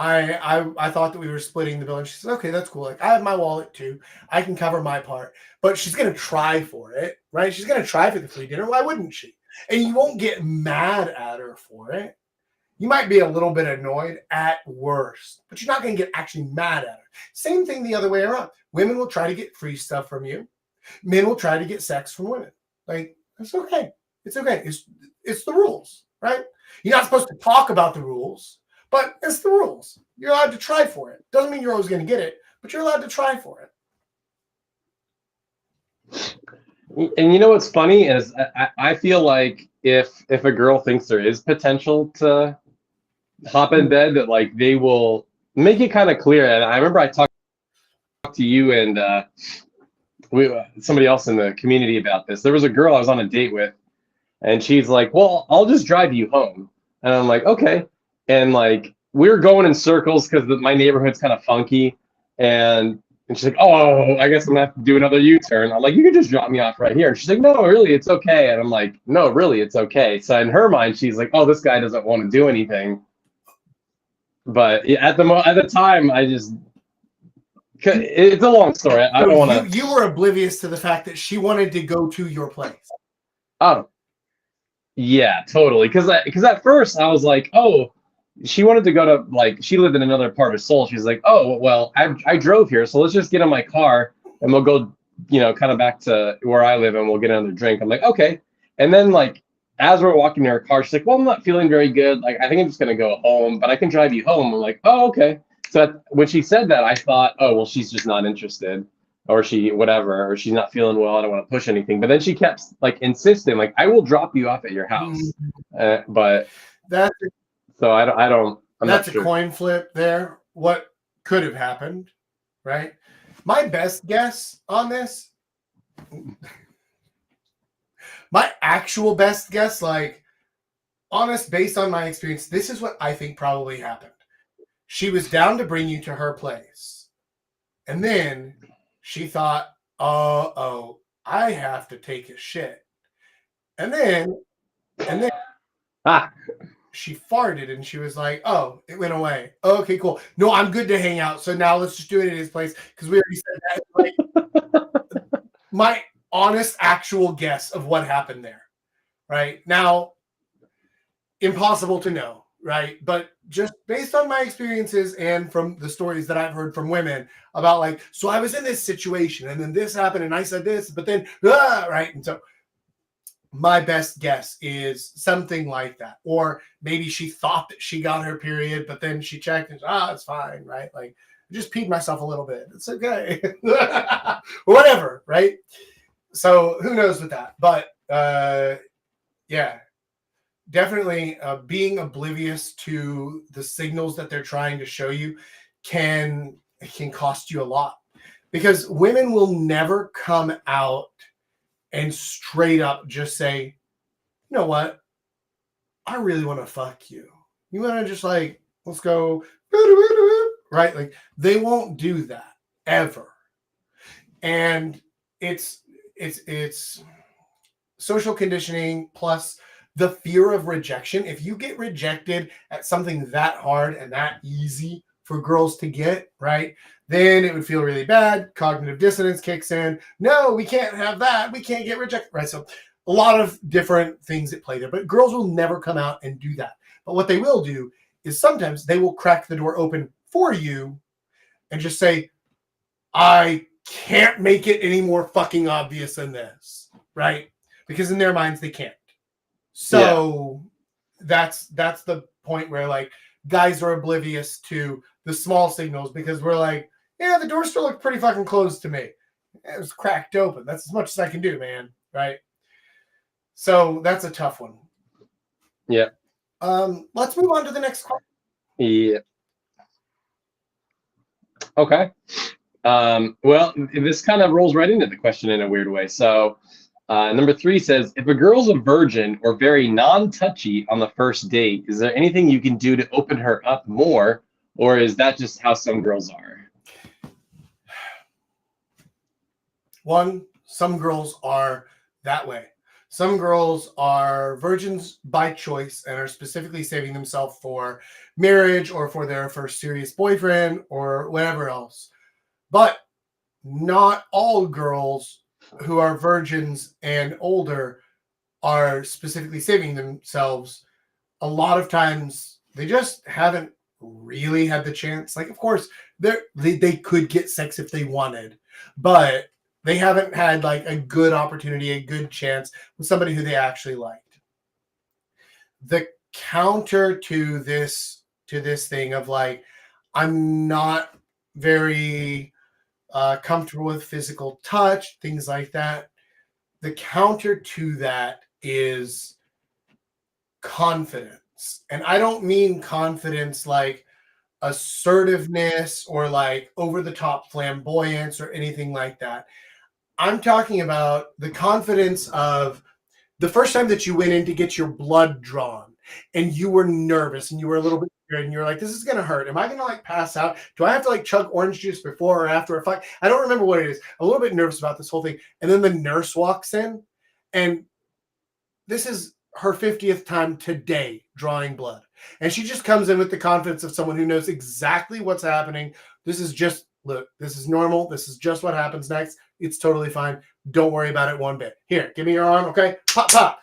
I thought that we were splitting the bill. And she says, okay, that's cool. Like, I have my wallet too. I can cover my part. But she's going to try for it, right? She's going to try for the free dinner. Why wouldn't she? And you won't get mad at her for it. You might be a little bit annoyed at worst, but you're not going to get actually mad at her. Same thing the other way around. Women will try to get free stuff from you. Men will try to get sex from women. Like, it's okay. It's okay. It's the rules, right? You're not supposed to talk about the rules. But it's the rules. You're allowed to try for it. Doesn't mean you're always going to get it, but you're allowed to try for it. And you know what's funny is I feel like if a girl thinks there is potential to hop in bed, that like they will make it kind of clear. And I remember I talked to you and somebody else in the community about this. There was a girl I was on a date with, and she's like, "Well, I'll just drive you home," and I'm like, "Okay." And like we were going in circles because my neighborhood's kind of funky, and she's like, "Oh, I guess I'm gonna have to do another U-turn." I'm like, "You can just drop me off right here." And she's like, "No, really, it's okay." And I'm like, "No, really, it's okay." So in her mind, she's like, "Oh, this guy doesn't want to do anything." But at the time, I just it's a long story. I don't want to. You were oblivious to the fact that she wanted to go to your place. Oh, yeah, totally. Because at first I was like, "Oh." She wanted to go to, like, she lived in another part of Seoul. She's like, oh, well, I drove here, so let's just get in my car and we'll go, you know, kind of back to where I live and we'll get another drink. I'm like, okay. And then, like, as we're walking to her car, she's like, well, I'm not feeling very good. Like, I think I'm just going to go home, but I can drive you home. I'm like, oh, okay. So when she said that, I thought, oh, well, she's just not interested, or she, whatever, or she's not feeling well. I don't want to push anything. But then she kept, like, insisting, like, I will drop you off at your house. But that's so I'm that's not a sure. coin flip there. What could have happened, right? My best guess on this, my actual best guess, like honest, based on my experience, this is what I think probably happened. She was down to bring you to her place. And then she thought, oh, I have to take a shit. And then she farted and she was like, oh, it went away. Okay, cool. No, I'm good to hang out. So now let's just do it at his place because we already said that. Like, my honest, actual guess of what happened there. Right now, impossible to know. Right. But just based on my experiences and from the stories that I've heard from women about like, so I was in this situation and then this happened and I said this, but then, right. And so my best guess is something like that. Or maybe she thought that she got her period, but then she checked and it's fine, right? Like, I just peed myself a little bit. It's okay. Whatever, right? So who knows with that? But yeah, definitely being oblivious to the signals that they're trying to show you can cost you a lot. Because women will never come out and straight up just say, you know what? I really want to fuck you. You want to just like, let's go, right? Like they won't do that ever. And it's social conditioning plus the fear of rejection. If you get rejected at something that hard and that easy for girls to get, right? Then it would feel really bad. Cognitive dissonance kicks in. No, we can't have that. We can't get rejected, right? So a lot of different things at play there, but girls will never come out and do that. But what they will do is sometimes they will crack the door open for you and just say, I can't make it any more fucking obvious than this, right? Because in their minds, they can't. So that's the point where like guys are oblivious to the small signals because we're like, yeah, the door still looked pretty fucking closed to me. It was cracked open. That's as much as I can do, man. Right? So that's a tough one. Yeah. Let's move on to the next question. Yeah. Okay. Well, this kind of rolls right into the question in a weird way. So, number 3 says, if a girl's a virgin or very non-touchy on the first date, is there anything you can do to open her up more, or is that just how some girls are? One, some girls are that way. Some girls are virgins by choice and are specifically saving themselves for marriage or for their first serious boyfriend or whatever else. But not all girls who are virgins and older are specifically saving themselves. A lot of times they just haven't really had the chance. Like, of course, they could get sex if they wanted, but they haven't had like a good opportunity, a good chance with somebody who they actually liked. The counter to this thing of like, I'm not very comfortable with physical touch, things like that. The counter to that is confidence. And I don't mean confidence like assertiveness or like over the top flamboyance or anything like that. I'm talking about the confidence of the first time that you went in to get your blood drawn and you were nervous and you were a little bit scared and you're like, this is going to hurt. Am I going to like pass out? Do I have to like chug orange juice before or after a fight? I don't remember what it is. I'm a little bit nervous about this whole thing. And then the nurse walks in and this is her 50th time today drawing blood. And she just comes in with the confidence of someone who knows exactly what's happening. This is just, look, this is normal. This is just what happens next. It's totally fine. Don't worry about it one bit. Here, give me your arm, okay? Pop, pop.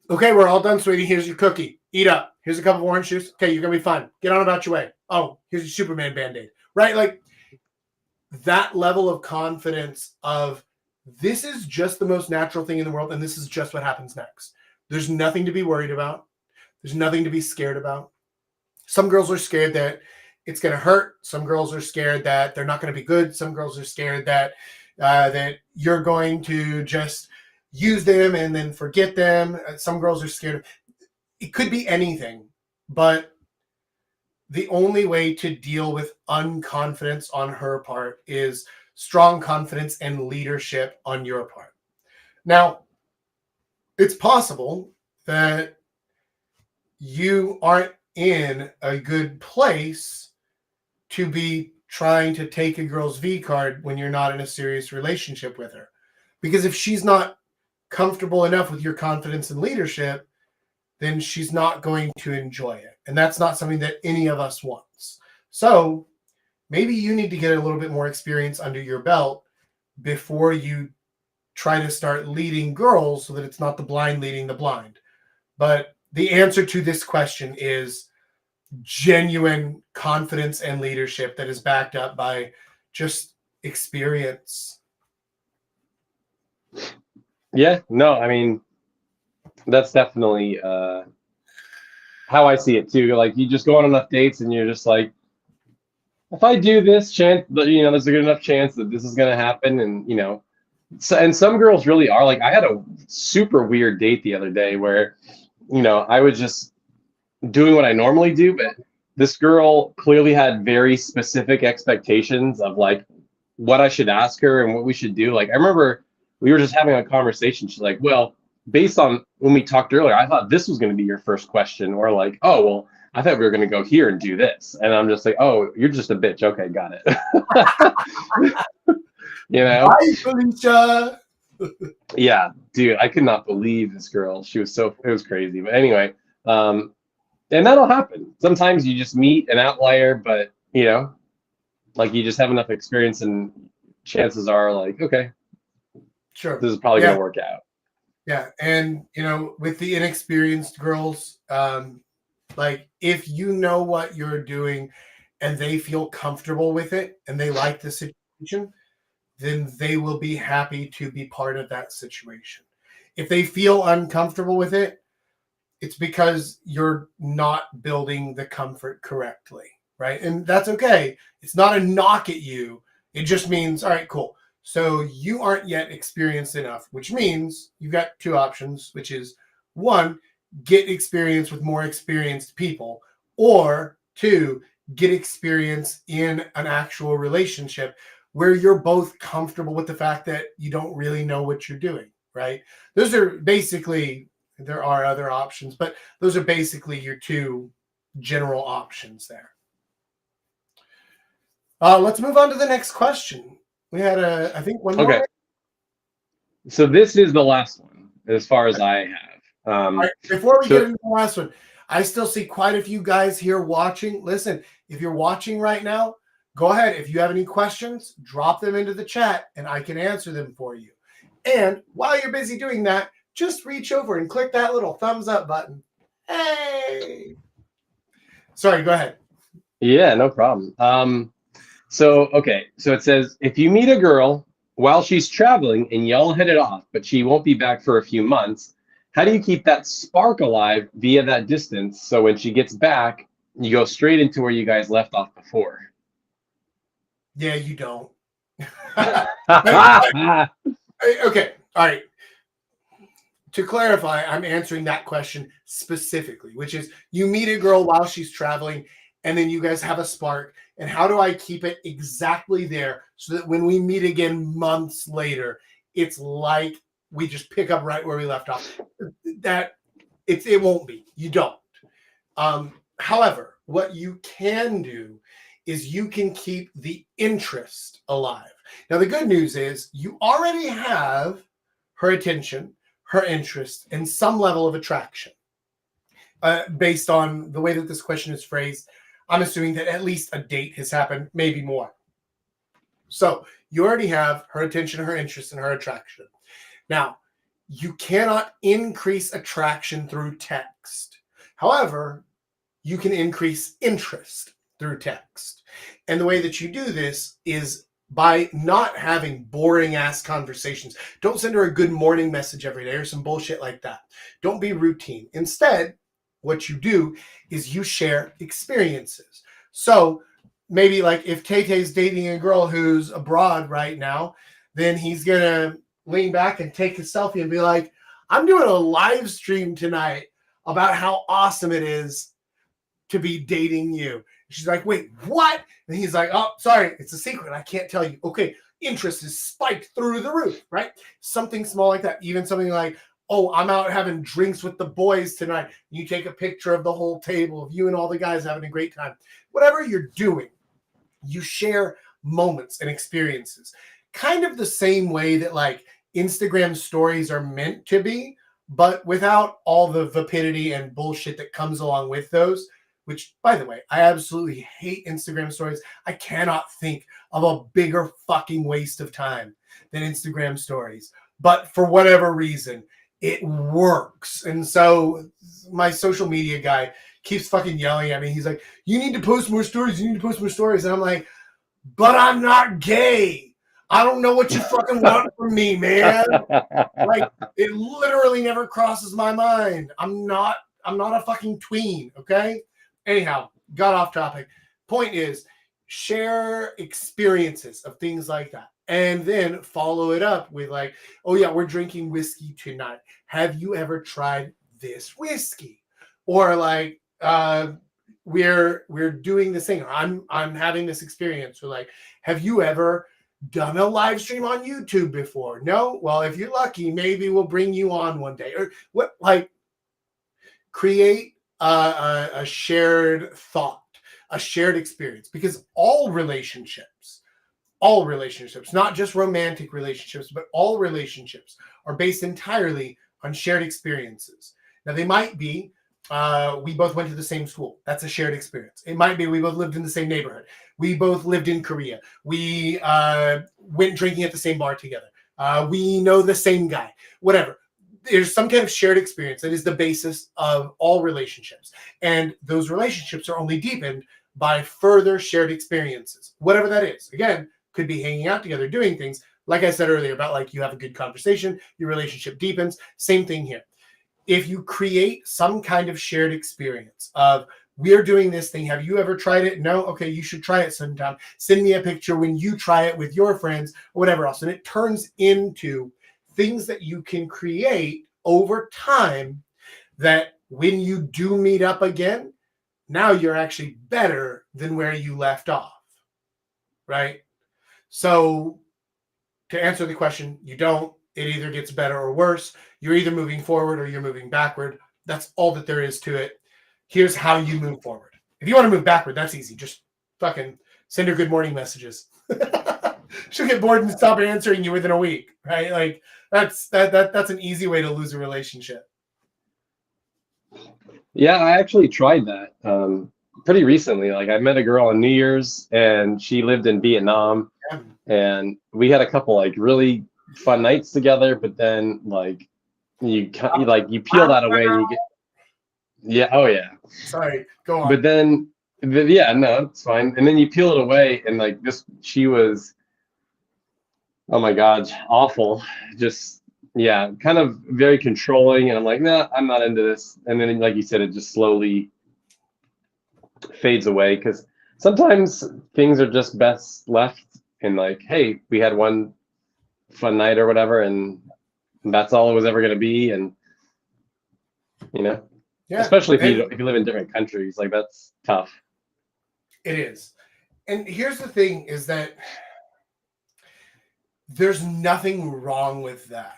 Okay, we're all done, sweetie. Here's your cookie. Eat up. Here's a cup of orange juice. Okay, you're going to be fine. Get on about your way. Oh, here's your Superman Band-Aid. Right? Like, that level of confidence of this is just the most natural thing in the world, and this is just what happens next. There's nothing to be worried about. There's nothing to be scared about. Some girls are scared that it's going to hurt. Some girls are scared that they're not going to be good. Some girls are scared that that you're going to just use them and then forget them. Some girls are scared. It could be anything, but the only way to deal with unconfidence on her part is strong confidence and leadership on your part. Now, it's possible that you aren't in a good place to be trying to take a girl's V card when you're not in a serious relationship with her. Because if she's not comfortable enough with your confidence and leadership, then she's not going to enjoy it. And that's not something that any of us wants. So maybe you need to get a little bit more experience under your belt before you try to start leading girls so that it's not the blind leading the blind. But the answer to this question is genuine confidence and leadership that is backed up by just experience. Yeah, no, I mean, that's definitely how I see it too. Like, you just go on enough dates and you're just like, if I do this, chance, there's a good enough chance that this is going to happen. And, and some girls really are. Like, I had a super weird date the other day where, I was just doing what I normally do, but this girl clearly had very specific expectations of like what I should ask her and what we should do. Like, I remember we were just having a conversation. She's like, well, based on when we talked earlier, I thought this was going to be your first question, or like, oh, well, I thought we were going to go here and do this. And I'm just like, oh, you're just a bitch. Okay, got it. Bye, Felicia. Yeah, dude, I could not believe this girl. It was crazy. But anyway, and that'll happen. Sometimes you just meet an outlier, but like, you just have enough experience and chances are like, okay, sure, this is probably going to work out. Yeah. And, with the inexperienced girls, like, if you know what you're doing and they feel comfortable with it and they like the situation, then they will be happy to be part of that situation. If they feel uncomfortable with it, it's because you're not building the comfort correctly, right? And that's okay. It's not a knock at you. It just means, all right, cool. So you aren't yet experienced enough, which means you've got two options, which is one, get experience with more experienced people, or two, get experience in an actual relationship where you're both comfortable with the fact that you don't really know what you're doing, right? Those are basically, there are other options, but those are basically your two general options there. Let's move on to the next question. We had I think one more. Okay. So this is the last one, as far as I have. All right, before we get into the last one, I still see quite a few guys here watching. Listen, if you're watching right now, go ahead. If you have any questions, drop them into the chat and I can answer them for you. And while you're busy doing that, just reach over and click that little thumbs up button. Hey! Sorry, go ahead. Yeah, no problem. So it says, if you meet a girl while she's traveling and y'all hit it off, but she won't be back for a few months, how do you keep that spark alive via that distance so when she gets back, you go straight into where you guys left off before? Yeah, you don't. Okay, all right. To clarify, I'm answering that question specifically, which is you meet a girl while she's traveling and then you guys have a spark. And how do I keep it exactly there so that when we meet again months later, it's like we just pick up right where we left off? That it won't be. You don't. However, what you can do is you can keep the interest alive. Now, the good news is you already have her attention, her interest, and some level of attraction. Based on the way that this question is phrased, I'm assuming that at least a date has happened, maybe more. So you already have her attention, her interest, and her attraction. Now, you cannot increase attraction through text. However, you can increase interest through text. And the way that you do this is by not having boring ass conversations. Don't send her a good morning message every day or some bullshit like that. Don't be routine. Instead, what you do is you share experiences. So maybe like if Tay-Tay's dating a girl who's abroad right now, then he's going to lean back and take a selfie and be like, I'm doing a live stream tonight about how awesome it is to be dating you. She's like, wait, what? And he's like, oh, sorry, it's a secret. I can't tell you. Okay, interest is spiked through the roof, right? Something small like that. Even something like, oh, I'm out having drinks with the boys tonight. You take a picture of the whole table of you and all the guys having a great time. Whatever you're doing, you share moments and experiences. Kind of the same way that like Instagram stories are meant to be, but without all the vapidity and bullshit that comes along with those. Which, by the way, I absolutely hate Instagram stories. I cannot think of a bigger fucking waste of time than Instagram stories. But for whatever reason, it works. And so my social media guy keeps fucking yelling at me. He's like, you need to post more stories. You need to post more stories. And I'm like, but I'm not gay. I don't know what you fucking want from me, man. Like, it literally never crosses my mind. I'm not a fucking tween, okay? Anyhow, got off topic. Point is, share experiences of things like that. And then follow it up with like, oh yeah, we're drinking whiskey tonight. Have you ever tried this whiskey? Or like, we're doing this thing. I'm having this experience. Or like, have you ever done a live stream on YouTube before? No? Well, if you're lucky, maybe we'll bring you on one day. Or what? Like, create a shared thought, a shared experience, because all relationships, not just romantic relationships, but all relationships are based entirely on shared experiences. Now, they might be, we both went to the same school. That's a shared experience. It might be we both lived in the same neighborhood. We both lived in Korea. We went drinking at the same bar together. We know the same guy, whatever. There's some kind of shared experience that is the basis of all relationships. And those relationships are only deepened by further shared experiences, whatever that is. Again, could be hanging out together, doing things. Like I said earlier about like you have a good conversation, your relationship deepens. Same thing here. if you create some kind of shared experience of, we're doing this thing. Have you ever tried it? No? Okay, you should try it sometime. Send me a picture when you try it with your friends or whatever else. And it turns into things that you can create over time that when you do meet up again, now you're actually better than where you left off, right? So to answer the question, you don't. It either gets better or worse. You're either moving forward or you're moving backward. That's all that there is to it. Here's how you move forward. If you want to move backward, that's easy. Just fucking send her good morning messages. She'll get bored and stop answering you within a week, right? Like that's an easy way to lose a relationship. Yeah, I actually tried that pretty recently. Like I met a girl on New Year's and she lived in Vietnam, and we had a couple like really fun nights together, but then like you peel that away and you get Sorry, go on. But then yeah, no, it's fine. And then you peel it away and like she was, oh my God, awful. Just kind of very controlling, and I'm like, nah, I'm not into this. And then like you said, it just slowly fades away because sometimes things are just best left in like, hey, we had one fun night or whatever, and that's all it was ever going to be. And especially if you live in different countries, like that's tough. It is. And here's the thing is that there's nothing wrong with that.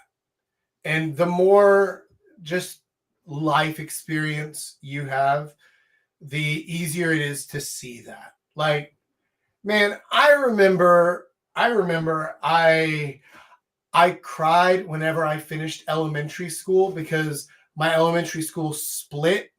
And the more just life experience you have, the easier it is to see that. Like, man, I remember I cried whenever I finished elementary school because my elementary school split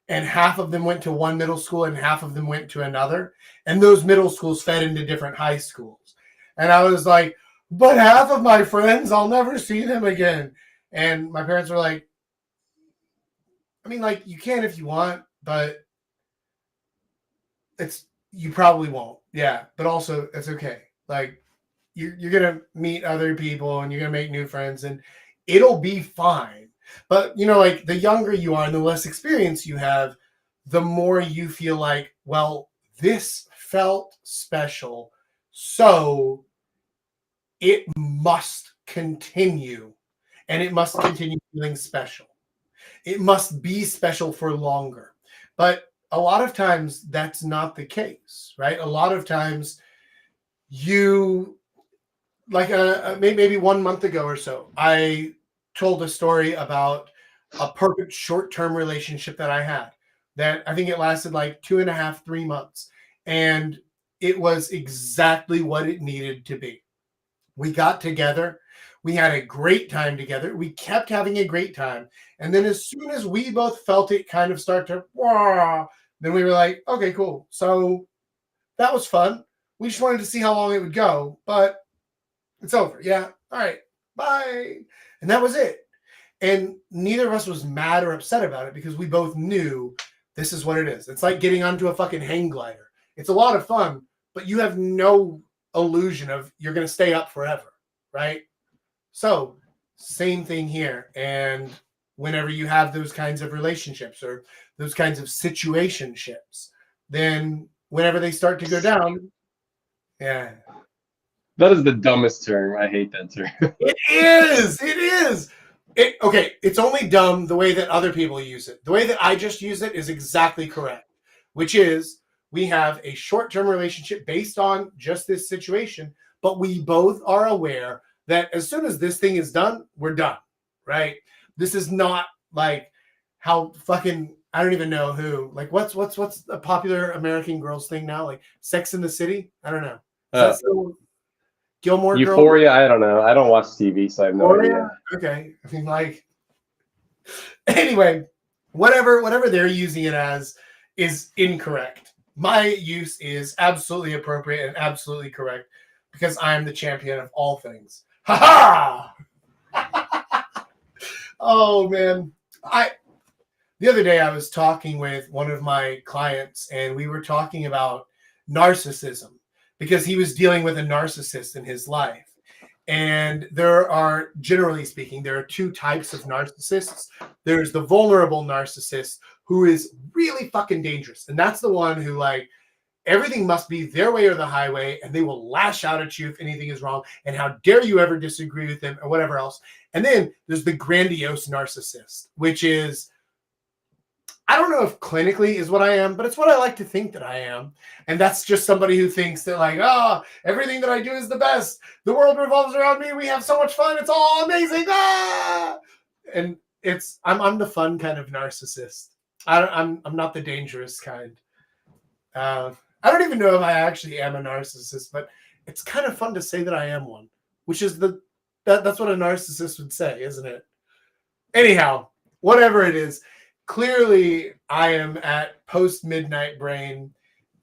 and half of them went to one middle school and half of them went to another. And those middle schools fed into different high schools. And I was like, but half of my friends, I'll never see them again. And my parents were like, I mean, like, you can if you want, but you probably won't. Yeah. But also it's okay. Like you're going to meet other people and you're going to make new friends and it'll be fine. But like the younger you are and the less experience you have, the more you feel like, well, this felt special. So it must continue, and it must continue feeling special. It must be special for longer. But a lot of times that's not the case, right? A lot of times you, like maybe 1 month ago or so, I told a story about a perfect short-term relationship that I had that I think it lasted like 2.5, 3 months. And it was exactly what it needed to be. We got together. We had a great time together. We kept having a great time. And then as soon as we both felt it kind of start to, then we were like, okay, cool. So that was fun. We just wanted to see how long it would go, but it's over. Yeah. All right. Bye. And that was it. And neither of us was mad or upset about it because we both knew this is what it is. It's like getting onto a fucking hang glider. It's a lot of fun, but you have no illusion of you're going to stay up forever, right? So same thing here. And whenever you have those kinds of relationships or those kinds of situationships, then whenever they start to go down, yeah. That is the dumbest term. I hate that term. It is. Okay, it's only dumb the way that other people use it. The way that I just use it is exactly correct, which is we have a short-term relationship based on just this situation, but we both are aware that as soon as this thing is done, we're done, right? This is not like how fucking, I don't even know who, like what's a popular American Girls thing now? Like Sex in the City? I don't know. Is that still Gilmore Girls? Euphoria, I don't know. I don't watch TV, so I have no idea. Okay. I mean, like, anyway, whatever they're using it as is incorrect. My use is absolutely appropriate and absolutely correct because I am the champion of all things. Ha ha! Oh man. The other day I was talking with one of my clients and we were talking about narcissism because he was dealing with a narcissist in his life. And there are, generally speaking, there are two types of narcissists. There's the vulnerable narcissist who is really fucking dangerous. And that's the one who, like, everything must be their way or the highway, and they will lash out at you if anything is wrong. And how dare you ever disagree with them or whatever else. And then there's the grandiose narcissist, which is, I don't know if clinically is what I am, but it's what I like to think that I am. And that's just somebody who thinks that, like, oh, everything that I do is the best. The world revolves around me. We have so much fun. It's all amazing. Ah! And I'm the fun kind of narcissist. I'm not the dangerous kind. I don't even know if I actually am a narcissist, but it's kind of fun to say that I am one, which is that's what a narcissist would say, isn't it? Anyhow, whatever it is. Clearly, I am at post-midnight brain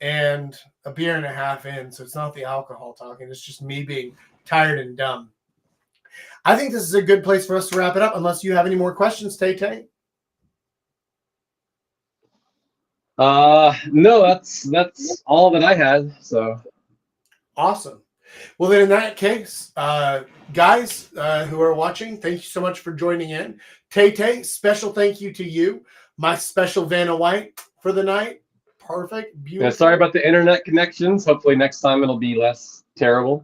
and a beer and a half in, so it's not the alcohol talking. It's just me being tired and dumb. I think this is a good place for us to wrap it up, unless you have any more questions, Tay-Tay. No, that's all that I had. So awesome. Well, then in that case, guys who are watching, thank you so much for joining in. Tay-Tay, special thank you to you, my special Vanna White for the night. Perfect. Beautiful. Yeah, sorry about the internet connections. Hopefully next time it'll be less terrible.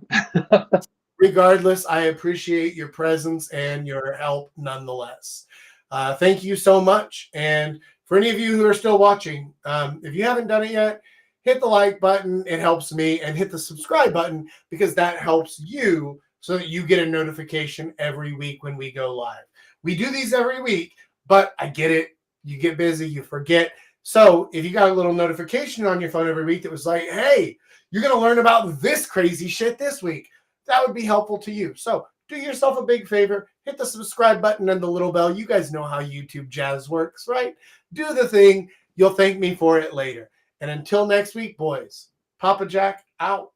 Regardless, I appreciate your presence and your help nonetheless. Thank you so much. And for any of you who are still watching, if you haven't done it yet, hit the like button. It helps me. And hit the subscribe button because that helps you so that you get a notification every week when we go live. We do these every week, but I get it. You get busy, you forget. So if you got a little notification on your phone every week that was like, hey, you're going to learn about this crazy shit this week, that would be helpful to you. So do yourself a big favor. Hit the subscribe button and the little bell. You guys know how YouTube jazz works, right? Do the thing. You'll thank me for it later. And until next week, boys, Papa Jack out.